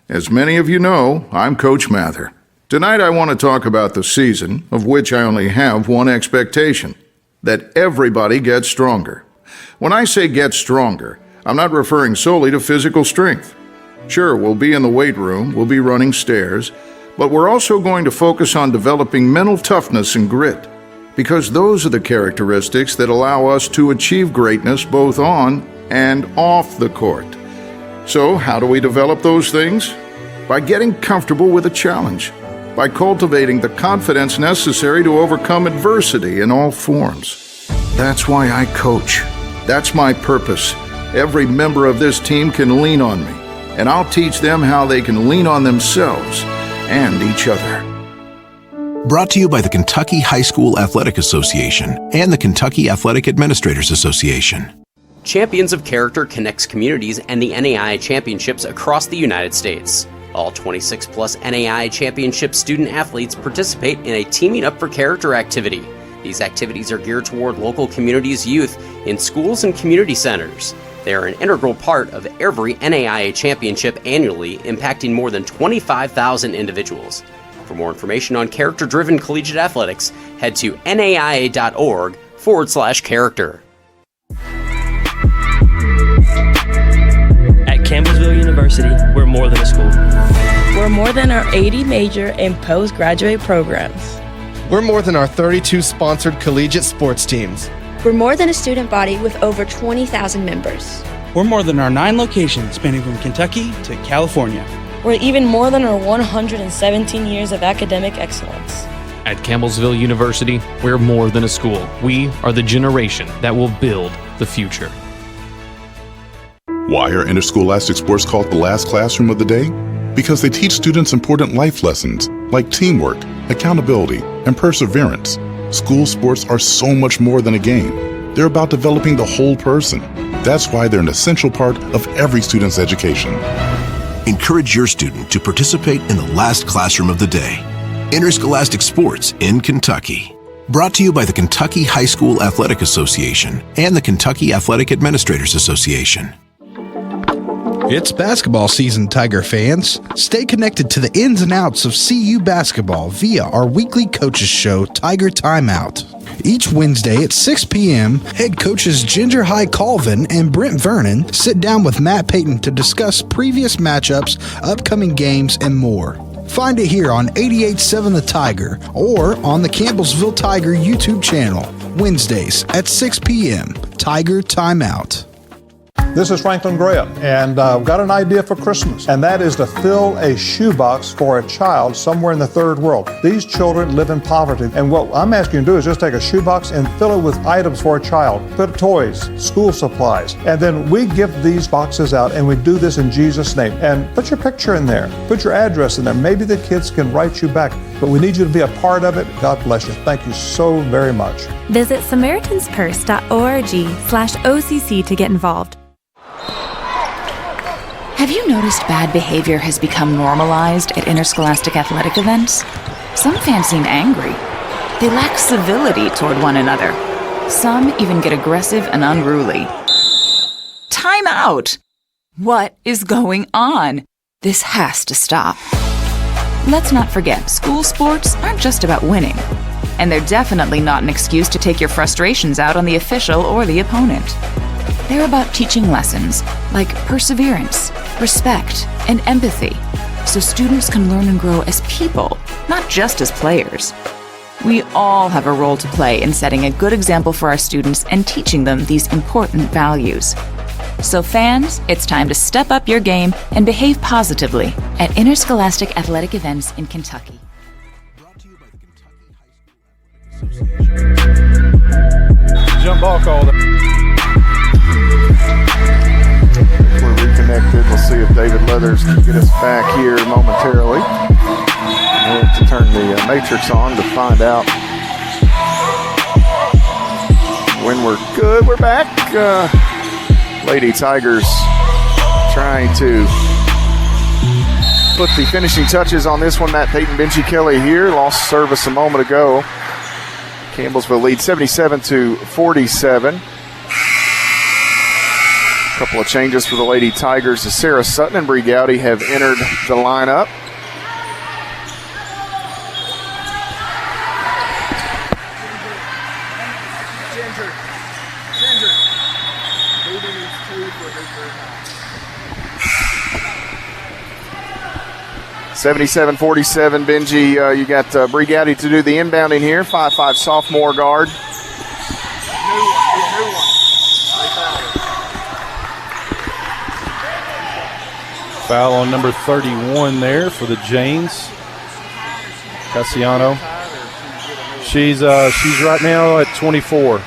As many of you know, I'm Coach Mather. Tonight I want to talk about the season, of which I only have one expectation: that everybody gets stronger. When I say get stronger, I'm not referring solely to physical strength. Sure, we'll be in the weight room, we'll be running stairs, but we're also going to focus on developing mental toughness and grit, because those are the characteristics that allow us to achieve greatness both on and off the court. So, how do we develop those things? By getting comfortable with a challenge, by cultivating the confidence necessary to overcome adversity in all forms. That's why I coach. That's my purpose. Every member of this team can lean on me, and I'll teach them how they can lean on themselves and each other. Brought to you by the Kentucky High School Athletic Association and the Kentucky Athletic Administrators Association. Champions of Character connects communities and the NAIA championships across the United States. All 26-plus NAIA championship student athletes participate in a Teaming Up for Character activity. These activities are geared toward local communities' youth in schools and community centers. They are an integral part of every NAIA championship annually, impacting more than 25,000 individuals. For more information on character-driven collegiate athletics, head to naia.org/character. University, we're more than a school. We're more than our 80 major and postgraduate programs. We're more than our 32 sponsored collegiate sports teams. We're more than a student body with over 20,000 members. We're more than our 9 locations spanning from Kentucky to California. We're even more than our 117 years of academic excellence. At Campbellsville University, we're more than a school. We are the generation that will build the future. Why are interscholastic sports called the last classroom of the day? Because they teach students important life lessons like teamwork, accountability, and perseverance. School sports are so much more than a game. They're about developing the whole person. That's why they're an essential part of every student's education. Encourage your student to participate in the last classroom of the day. Interscholastic Sports in Kentucky. Brought to you by the Kentucky High School Athletic Association and the Kentucky Athletic Administrators Association. It's basketball season, Tiger fans. Stay connected to the ins and outs of CU basketball via our weekly coaches show, Tiger Timeout. Each Wednesday at 6 p.m., head coaches Ginger High Colvin and Brent Vernon sit down with Matt Payton to discuss previous matchups, upcoming games, and more. Find it here on 88.7 The Tiger or on the Campbellsville Tiger YouTube channel, Wednesdays at 6 p.m. Tiger Timeout. This is Franklin Graham, and I've got an idea for Christmas, and that is to fill a shoebox for a child somewhere in the third world. These children live in poverty, and what I'm asking you to do is just take a shoebox and fill it with items for a child. Put toys, school supplies, and then we give these boxes out, and we do this in Jesus' name. And put your picture in there, put your address in there. Maybe the kids can write you back, but we need you to be a part of it. God bless you. Thank you so very much. Visit SamaritansPurse.org/OCC to get involved. Have you noticed bad behavior has become normalized at interscholastic athletic events? Some fans seem angry. They lack civility toward one another. Some even get aggressive and unruly. Time out! What is going on? This has to stop. Let's not forget, school sports aren't just about winning. And they're definitely not an excuse to take your frustrations out on the official or the opponent. They're about teaching lessons like perseverance, respect, and empathy, so students can learn and grow as people, not just as players. We all have a role to play in setting a good example for our students and teaching them these important values. So fans, it's time to step up your game and behave positively at interscholastic athletic events in Kentucky. Jump ball call. We're reconnected. We'll see if David Leathers can get us back here momentarily. We'll have to turn the matrix on to find out when we're good. We're back. Lady Tigers trying to put the finishing touches on this one. Matt Payton, Benji Kelly here. Lost service a moment ago. Campbellsville lead 77-47. Couple of changes for the Lady Tigers as Sarah Sutton and Bree Gowdy have entered the lineup. Ginger. 77-47, Benji. You got Bree Gowdy to do the inbounding here. 5'5" sophomore guard. Foul on number 31 there for the Janes. Cassiano. She's right now at 24.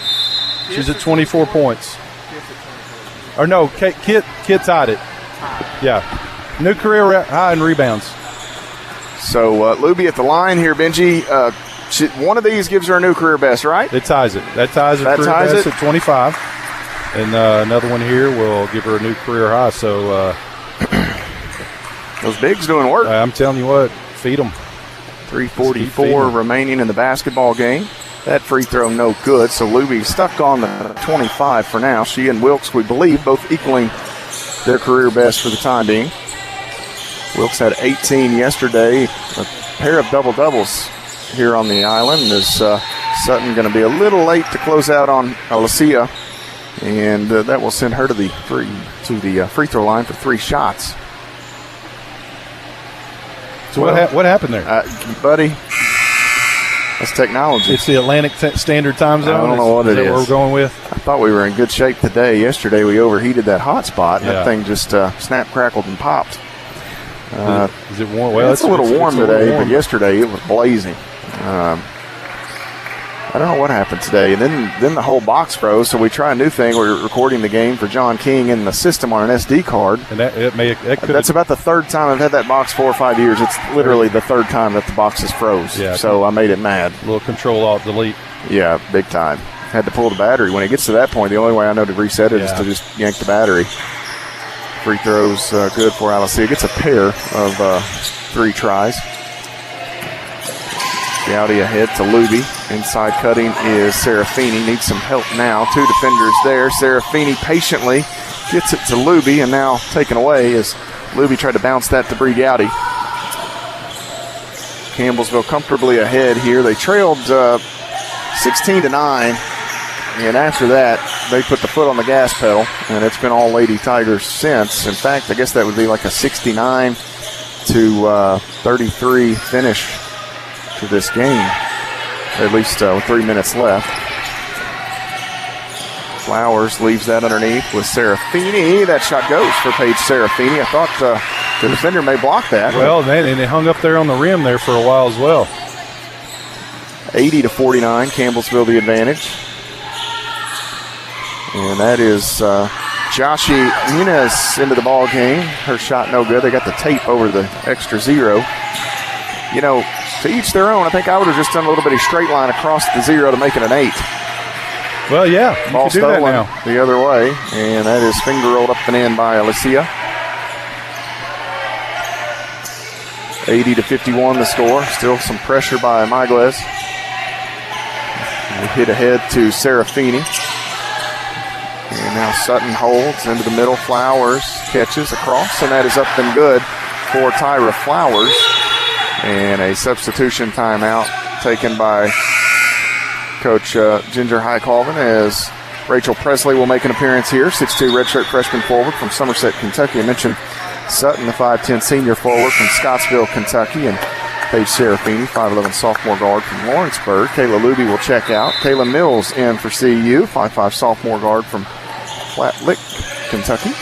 She's at 24 points. Or no, Kit tied it. Yeah. New career high in rebounds. So Luby at the line here, Benji. One of these gives her a new career best, right? It ties it. That ties her career best at 25. And another one here will give her a new career high. So those bigs doing work. I'm telling you what, feed them. 3:44 remaining in the basketball game. That free throw no good, so Luby stuck on the 25 for now. She and Wilkes, we believe, both equaling their career best for the time being. Wilkes had 18 yesterday, a pair of double-doubles here on the island. Is Sutton going to be a little late to close out on Alicia, and that will send her to the free throw line for 3 shots. So what happened there? Buddy, that's technology. It's the Atlantic Standard Time Zone? I don't know what it is. Is that what we're going with? I thought we were in good shape today. Yesterday we overheated that hotspot, and that thing just snapped, crackled, and popped. Is it warm? Well, it's a little warm today, but yesterday it was blazing. I don't know what happened today. And then the whole box froze, so we try a new thing. We're recording the game for John King in the system on an SD card. And that's about the third time I've had that box 4 or 5 years. It's literally the third time that the box has froze. Yeah. So I made it mad. A little Control-Alt-Delete. Yeah, big time. Had to pull the battery. When it gets to that point, the only way I know to reset it is to just yank the battery. Free throws good for Alicia. Gets a pair of 3 tries. Gowdy ahead to Luby. Inside cutting is Serafini. Needs some help now. 2 defenders there. Serafini patiently gets it to Luby, and now taken away as Luby tried to bounce that to Bree Gowdy. Campbellsville comfortably ahead here. They trailed 16-9, and after that, they put the foot on the gas pedal, and it's been all Lady Tigers since. In fact, I guess that would be like a 69-33 finish to this game, at least with 3 minutes left. Flowers leaves that underneath with Serafini. That shot goes for Paige Serafini. I thought the defender may block that. Well, and it hung up there on the rim there for a while as well. 80-49, Campbellsville the advantage. And that is Joshi Muniz into the ball game. Her shot no good. They got the tape over the extra 0. You know, to each their own. I think I would have just done a little bitty straight line across the 0 to make it an 8. Well, yeah, ball you can do that stolen now. The other way, and that is finger rolled up and in by Alicia. 80-51 the score. Still some pressure by Mayaquez. We hit ahead to Serafini. And now Sutton holds into the middle. Flowers catches across, and that is up and good for Tyra Flowers. And a substitution timeout taken by Coach Ginger Highcolvin as Rachel Presley will make an appearance here. 6'2 redshirt freshman forward from Somerset, Kentucky. I mentioned Sutton, the 5'10 senior forward from Scottsville, Kentucky. And Paige Serafini, 5'11 sophomore guard from Lawrenceburg. Kayla Luby will check out. Kayla Mills in for CU, 5'5 sophomore guard from Flat Lick, Kentucky.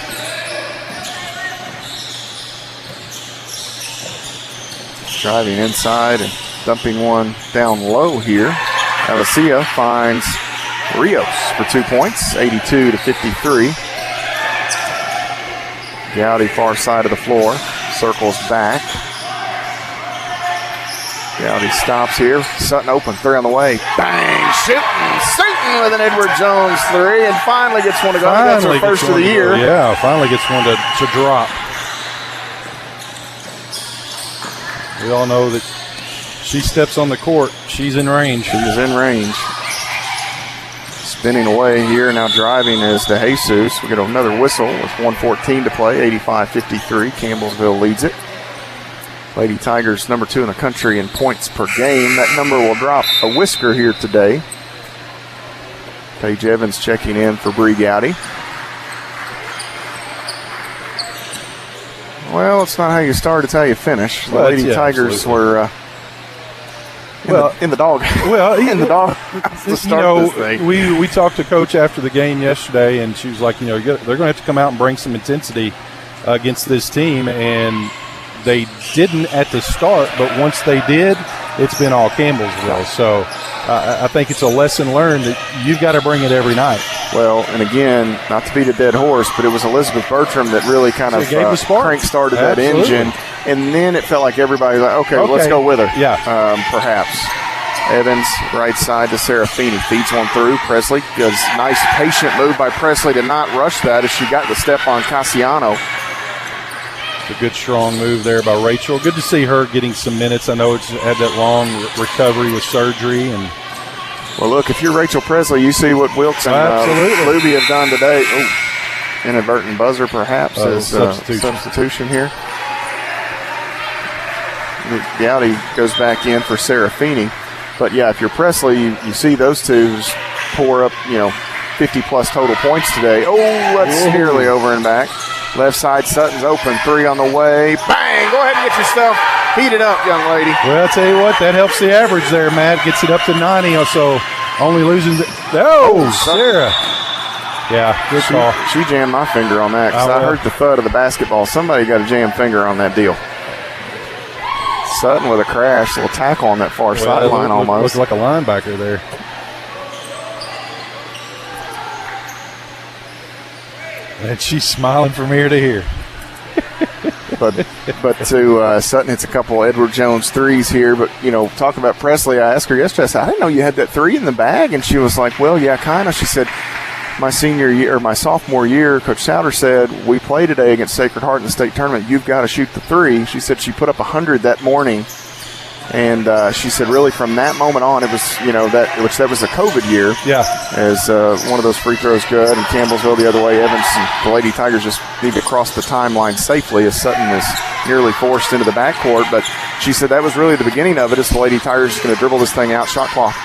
Driving inside and dumping one down low here. Alicia finds Rios for 2 points, 82-53. Gowdy far side of the floor, circles back. Gowdy stops here. Sutton open, 3 on the way. Bang! Shooting! Satan with an Edward Jones 3, and finally gets one to go. That's her first of the year. Yeah, finally gets one to drop. We all know that she steps on the court, she's in range. She's in range. Spinning away here, now driving is DeJesus. We get another whistle with 1:14 to play, 85-53. Campbellsville leads it. Lady Tigers number 2 in the country in points per game. That number will drop a whisker here today. Paige Evans checking in for Bree Gowdy. Well, it's not how you start, it's how you finish. The Lady Tigers were in the dog. Well, in the dog. To start this thing. We talked to Coach after the game yesterday, and she was like, they're going to have to come out and bring some intensity against this team, and they didn't at the start, but once they did, it's been all Campbellsville. So I think it's a lesson learned that you've got to bring it every night. Well, and again, not to beat a dead horse, but it was Elizabeth Bertram that really kind of crank-started that engine. And then it felt like everybody was like, okay, let's go with her. Yeah. Perhaps. Evans, right side to Serafini. Feeds one through. Presley does nice, patient move by Presley to not rush that as she got the step on Cassiano. A good, strong move there by Rachel. Good to see her getting some minutes. I know it's had that long recovery with surgery. And well, look, if you're Rachel Presley, you see what Wilkes and Luby have done today. Ooh, inadvertent buzzer, perhaps, as substitution here. Gowdy goes back in for Serafini. But, yeah, if you're Presley, you see those two pour up, 50-plus total points today. Oh, that's nearly over and back. Left side, Sutton's open. 3 on the way. Bang! Go ahead and get your stuff. Heat it up, young lady. Well, I'll tell you what, that helps the average there, Matt. Gets it up to 90 or so. Only losing Sarah. Yeah, good call. She jammed my finger on that because I heard the thud of the basketball. Somebody got a jam finger on that deal. Sutton with a crash, a little tackle on that far sideline almost. Looked like a linebacker there. And she's smiling from ear to ear. but to Sutton hits a couple Edward Jones threes here. But, talk about Presley. I asked her yesterday, I said, I didn't know you had that three in the bag. And she was like, well, yeah, kind of. She said, my sophomore year, Coach Souter said, we play today against Sacred Heart in the state tournament. You've got to shoot the three. She said she put up 100 that morning. And she said, really, from that moment on, it was, that was the COVID year. Yeah. As one of those free throws good, and Campbellsville the other way. Evans and the Lady Tigers just need to cross the timeline safely as Sutton is nearly forced into the backcourt. But she said that was really the beginning of it, as the Lady Tigers is going to dribble this thing out. Shot clock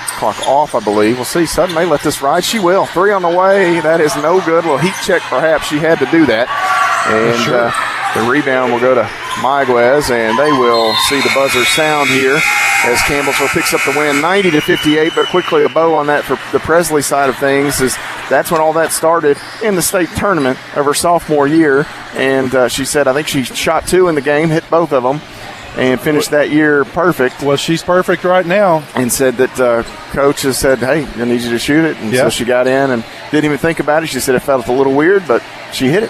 off, I believe. We'll see. Sutton may let this ride. She will. Three on the way. That is no good. A little heat check, perhaps. She had to do that. And sure. The rebound will go to Mayaquez, and they will see the buzzer sound here as Campbellsville picks up the win 90-58, but quickly a bow on that for the Presley side of things, is that's when all that started in the state tournament of her sophomore year. And she said, I think she shot two in the game, hit both of them, and finished that year perfect. Well, she's perfect right now. And said that coach has said, hey, I need you to shoot it. And so she got in and didn't even think about it. She said it felt a little weird, but she hit it.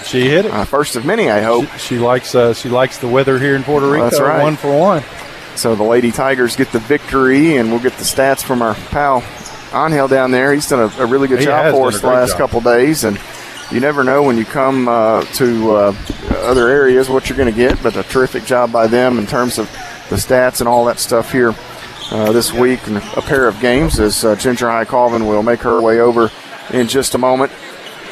First of many, I hope. She likes the weather here in Puerto Rico. That's right. 1-for-1. So the Lady Tigers get the victory, and we'll get the stats from our pal Angel down there. He's done a really good job for us the last couple days, and you never know when you come to other areas what you're going to get, but a terrific job by them in terms of the stats and all that stuff here this week, and a pair of games as Ginger High Colvin will make her way over in just a moment.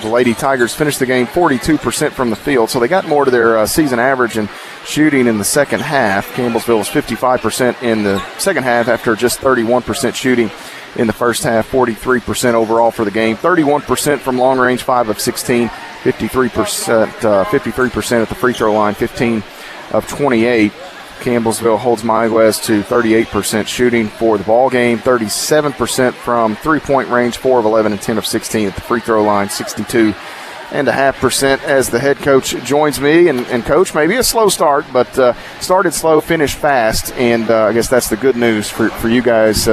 The Lady Tigers finished the game 42% from the field, so they got more to their season average in shooting in the second half. Campbellsville was 55% in the second half after just 31% shooting in the first half, 43% overall for the game, 31% from long range, 5 of 16, 53% at the free throw line, 15 of 28. Campbellsville holds Mayaquez to 38% shooting for the ball game, 37% from three-point range, 4 of 11 and 10 of 16 at the free throw line, 62.5% as the head coach joins me. And coach, maybe a slow start, but started slow, finished fast, and I guess that's the good news for you guys.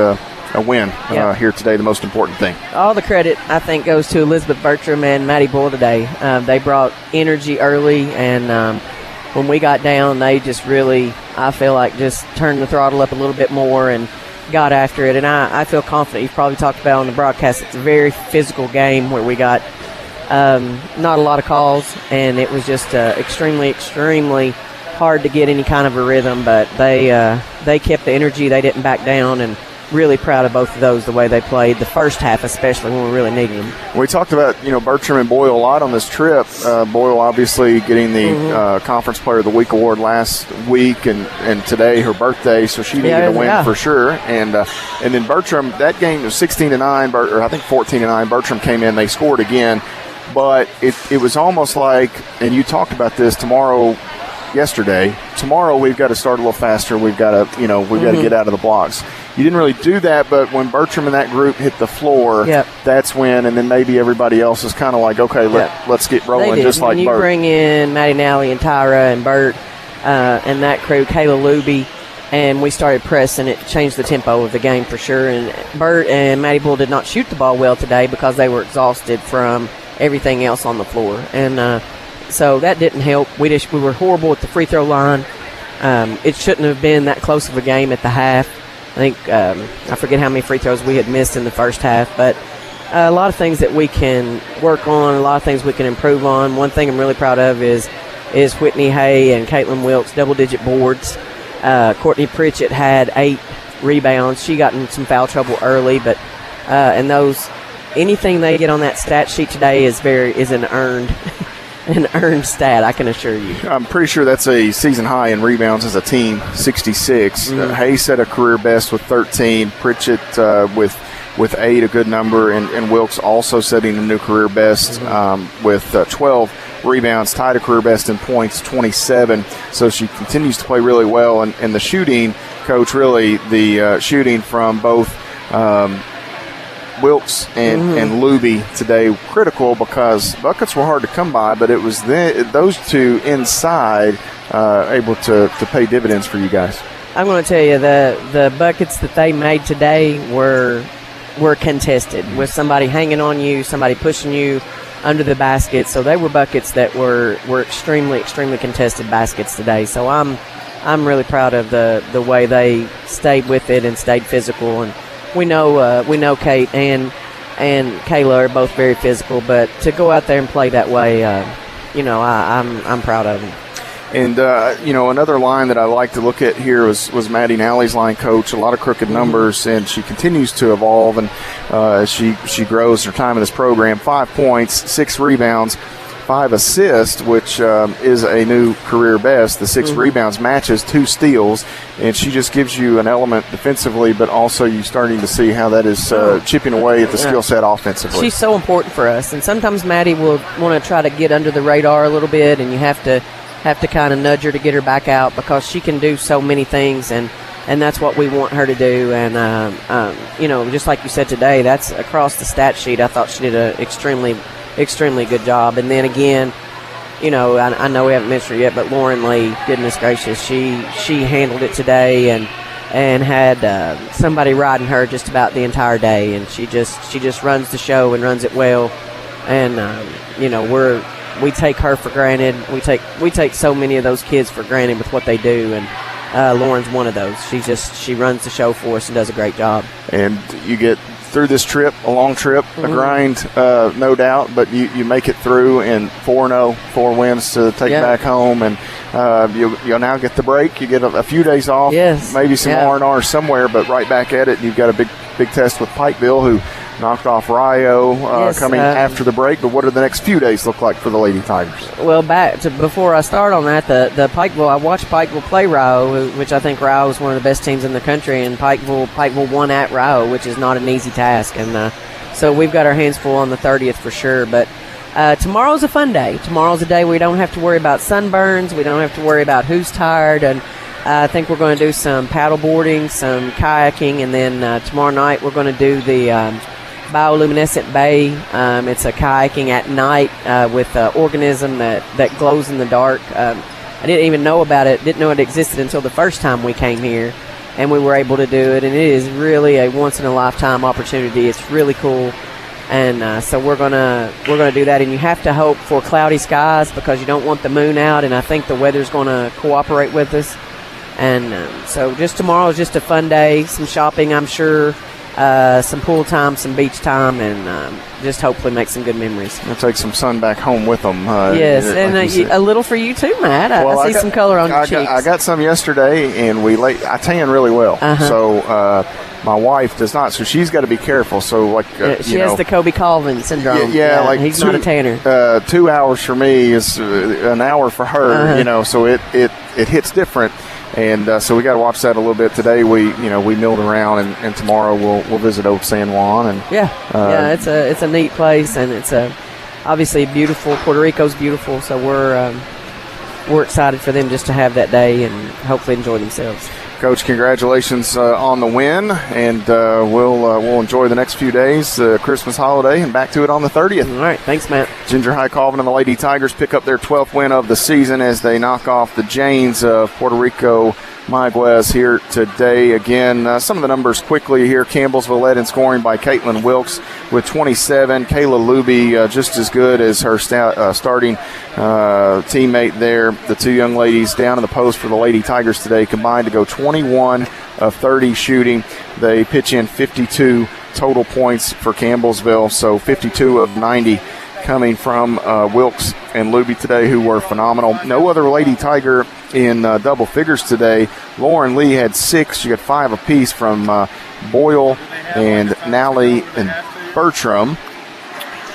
A win here today, the most important thing. All the credit, I think, goes to Elizabeth Bertram and Maddie Boyle today. They brought energy early, and when we got down, they just really, I feel like, just turned the throttle up a little bit more and got after it. And I feel confident. You've probably talked about on the broadcast, it's a very physical game where we got not a lot of calls, and it was just extremely, extremely hard to get any kind of a rhythm. But they kept the energy. They didn't back down, and really proud of both of those, the way they played the first half, especially when we really needed them. We talked about Bertram and Boyle a lot on this trip. Boyle obviously getting the Conference Player of the Week award last week, and today her birthday, so she needed a win for sure. And then Bertram, that game was 16-9, or I think 14-9. Bertram came in, they scored again, but it was almost like, and you talked about this yesterday. Tomorrow we've got to start a little faster. We've got to got to get out of the blocks. You didn't really do that, but when Bertram and that group hit the floor, that's when, and then maybe everybody else is kind of like, okay, let's get rolling, just like Bert. You bring in Maddie Nally and Tyra and Bert and that crew, Kayla Luby, and we started pressing. It changed the tempo of the game for sure. And Bert and Maddie Bull did not shoot the ball well today because they were exhausted from everything else on the floor. And so that didn't help. We were horrible at the free throw line. It shouldn't have been that close of a game at the half. I think I forget how many free throws we had missed in the first half, but a lot of things that we can work on, a lot of things we can improve on. One thing I'm really proud of is Whitney Hay and Caitlin Wilkes, double-digit boards. Courtney Pritchett had 8 rebounds. She got in some foul trouble early, but and anything they get on that stat sheet today is an earned stat, I can assure you. I'm pretty sure that's a season high in rebounds as a team, 66. Hayes set a career best with 13. Pritchett with 8, a good number, and Wilkes also setting a new career best with 12 rebounds, tied a career best in points, 27. So she continues to play really well. And the shooting, Coach, really the shooting from both Wilkes and Luby today critical because buckets were hard to come by, but it was those two inside able to pay dividends for you guys. I'm going to tell you, the buckets that they made today were contested with somebody hanging on you, somebody pushing you under the basket. So they were buckets that were extremely, extremely contested baskets today. So I'm really proud of the way they stayed with it and stayed physical. And we know Kate and Kayla are both very physical, but to go out there and play that way, I'm proud of them. And, another line that I like to look at here was Maddie Nally's line, Coach. A lot of crooked numbers, and she continues to evolve, and she grows her time in this program. 5 points, 6 rebounds, 5 assists, which is a new career best. The 6 rebounds matches 2 steals, and she just gives you an element defensively, but also you're starting to see how that is chipping away at the skill set offensively. She's so important for us, and sometimes Maddie will want to try to get under the radar a little bit, and you have to kind of nudge her to get her back out because she can do so many things, and that's what we want her to do. And, just like you said today, that's across the stat sheet. I thought she did an extremely, extremely good job. And then again, I know we haven't mentioned her yet, but Lauren Lee, goodness gracious, she handled it today and had somebody riding her just about the entire day. And she just runs the show and runs it well. And, we take her for granted. We take so many of those kids for granted with what they do, and Lauren's one of those. She runs the show for us and does a great job. And you get through this trip, a long trip, a grind, no doubt, but you make it through, and 4-0, 4 wins to take back home, and you'll now get the break. You get a few days off, maybe some R&R somewhere, but right back at it. You've got a big test with Pikeville, who knocked off Rio coming after the break. But what do the next few days look like for the Lady Tigers? Well, before I start on that, the Pikeville, I watched Pikeville play Rio, which I think Rio is one of the best teams in the country, and Pikeville won at Rio, which is not an easy task. And so we've got our hands full on the 30th for sure. But tomorrow's a fun day. Tomorrow's a day we don't have to worry about sunburns. We don't have to worry about who's tired. And I think we're going to do some paddle boarding, some kayaking, and then tomorrow night we're going to do the bioluminescent bay. It's a kayaking at night with an organism that glows in the dark. I didn't even know about it, didn't know it existed until the first time we came here, and we were able to do it, and it is really a once-in-a-lifetime opportunity. It's really cool, and so we're gonna do that, and you have to hope for cloudy skies because you don't want the moon out, and I think the weather's going to cooperate with us. And so just tomorrow is just a fun day, some shopping, I'm sure, some pool time, some beach time, and just hopefully make some good memories. I'll take some sun back home with them. Yes, and a little for you too, Matt. I see some color on your cheeks. I got some yesterday, and I tan really well. So my wife does not, so she's got to be careful. So she has the Kobe Colvin syndrome. Yeah, he's not a tanner. 2 hours for me is an hour for her. So it hits different. And so we got to watch that a little bit today. We milled around, and tomorrow we'll visit Old San Juan. And it's a neat place, and it's obviously beautiful. Puerto Rico's beautiful, so we're excited for them just to have that day and hopefully enjoy themselves. Coach, congratulations on the win, and we'll enjoy the next few days, Christmas holiday, and back to it on the 30th. All right, thanks, Matt. Ginger High Colvin and the Lady Tigers pick up their 12th win of the season as they knock off the Janes of Puerto Rico-Mayaquez here today. Again, some of the numbers quickly here. Campbellsville led in scoring by Caitlin Wilkes with 27. Kayla Luby just as good as her starting teammate there. The two young ladies down in the post for the Lady Tigers today combined to go 21 of 30 shooting. They pitch in 52 total points for Campbellsville, so 52 of 90 coming from Wilkes and Luby today, who were phenomenal. No other Lady Tiger in double figures today. Lauren Lee had 6. She got 5 apiece from Boyle and Nally and Bertram.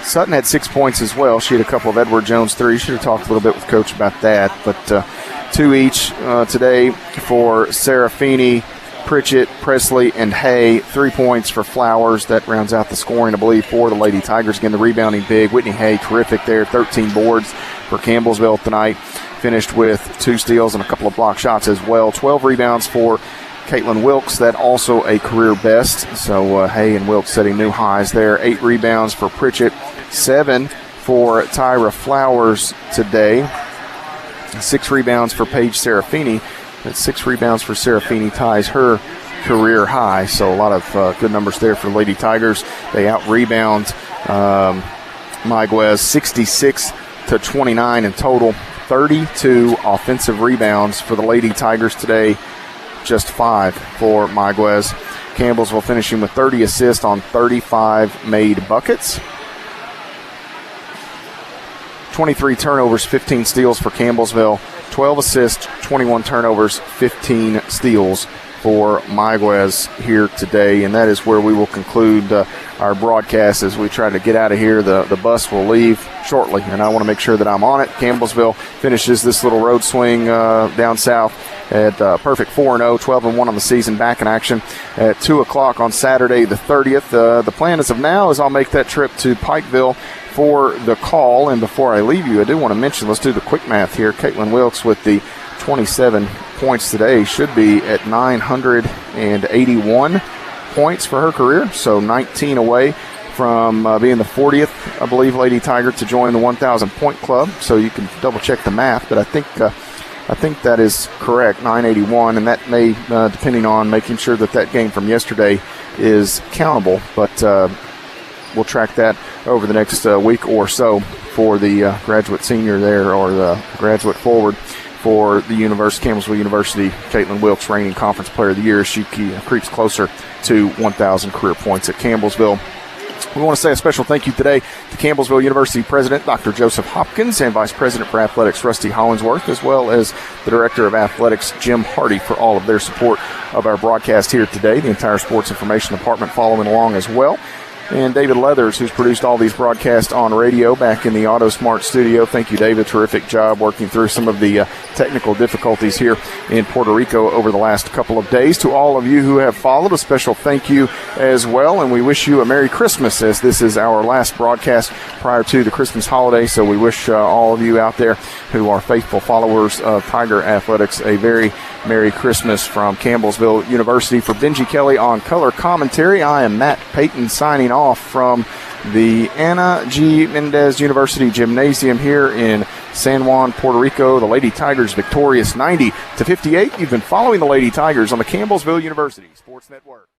Sutton had 6 points as well. She had a couple of Edward Jones threes. Should have talked a little bit with Coach about that. But 2 each today for Serafini Pritchett, Presley, and Hay. 3 points for Flowers. That rounds out the scoring, I believe, for the Lady Tigers. Again, the rebounding big. Whitney Hay, terrific there. 13 boards for Campbellsville tonight. Finished with 2 steals and a couple of block shots as well. 12 rebounds for Caitlin Wilkes. That also a career best. So Hay and Wilkes setting new highs there. 8 rebounds for Pritchett. 7 for Tyra Flowers today. 6 rebounds for Paige Serafini. That 6 rebounds for Serafini ties her career high. So a lot of good numbers there for the Lady Tigers. They out-rebound Mayaquez 66-29 in total. 32 offensive rebounds for the Lady Tigers today. Just 5 for Mayaquez. Campbellsville finishing with 30 assists on 35 made buckets. 23 turnovers, 15 steals for Campbellsville. 12 assists, 21 turnovers, 15 steals for Mayaquez here today. And that is where we will conclude our broadcast as we try to get out of here. The bus will leave shortly, and I want to make sure that I'm on it. Campbellsville finishes this little road swing down south at perfect 4-0, 12-1 on the season, back in action at 2 o'clock on Saturday the 30th. The plan as of now is I'll make that trip to Pikeville for the call. And before I leave you, I do want to mention, let's do the quick math here. Caitlin Wilkes with the 27 points today should be at 981 points for her career, so 19 away from being the 40th, I believe, Lady Tiger to join the 1,000 point club. So you can double check the math, but I think that is correct, 981, and that may, depending on making sure that game from yesterday is countable, but we'll track that over the next week or so for the graduate senior there, or the graduate forward for the Campbellsville University. Caitlin Wilkes, reigning Conference Player of the Year, she creeps closer to 1,000 career points at Campbellsville. We want to say a special thank you today to Campbellsville University President Dr. Joseph Hopkins and Vice President for Athletics Rusty Hollingsworth, as well as the Director of Athletics Jim Hardy, for all of their support of our broadcast here today. The entire Sports Information Department following along as well. And David Leathers, who's produced all these broadcasts on radio back in the AutoSmart studio. Thank you, David. Terrific job working through some of the technical difficulties here in Puerto Rico over the last couple of days. To all of you who have followed, a special thank you as well. And we wish you a Merry Christmas, as this is our last broadcast prior to the Christmas holiday. So we wish all of you out there who are faithful followers of Tiger Athletics a very Merry Christmas from Campbellsville University. For Benji Kelly on color commentary, I am Matt Payton signing off from the Ana G. Mendez University Gymnasium here in San Juan, Puerto Rico. The Lady Tigers victorious 90-58. You've been following the Lady Tigers on the Campbellsville University Sports Network.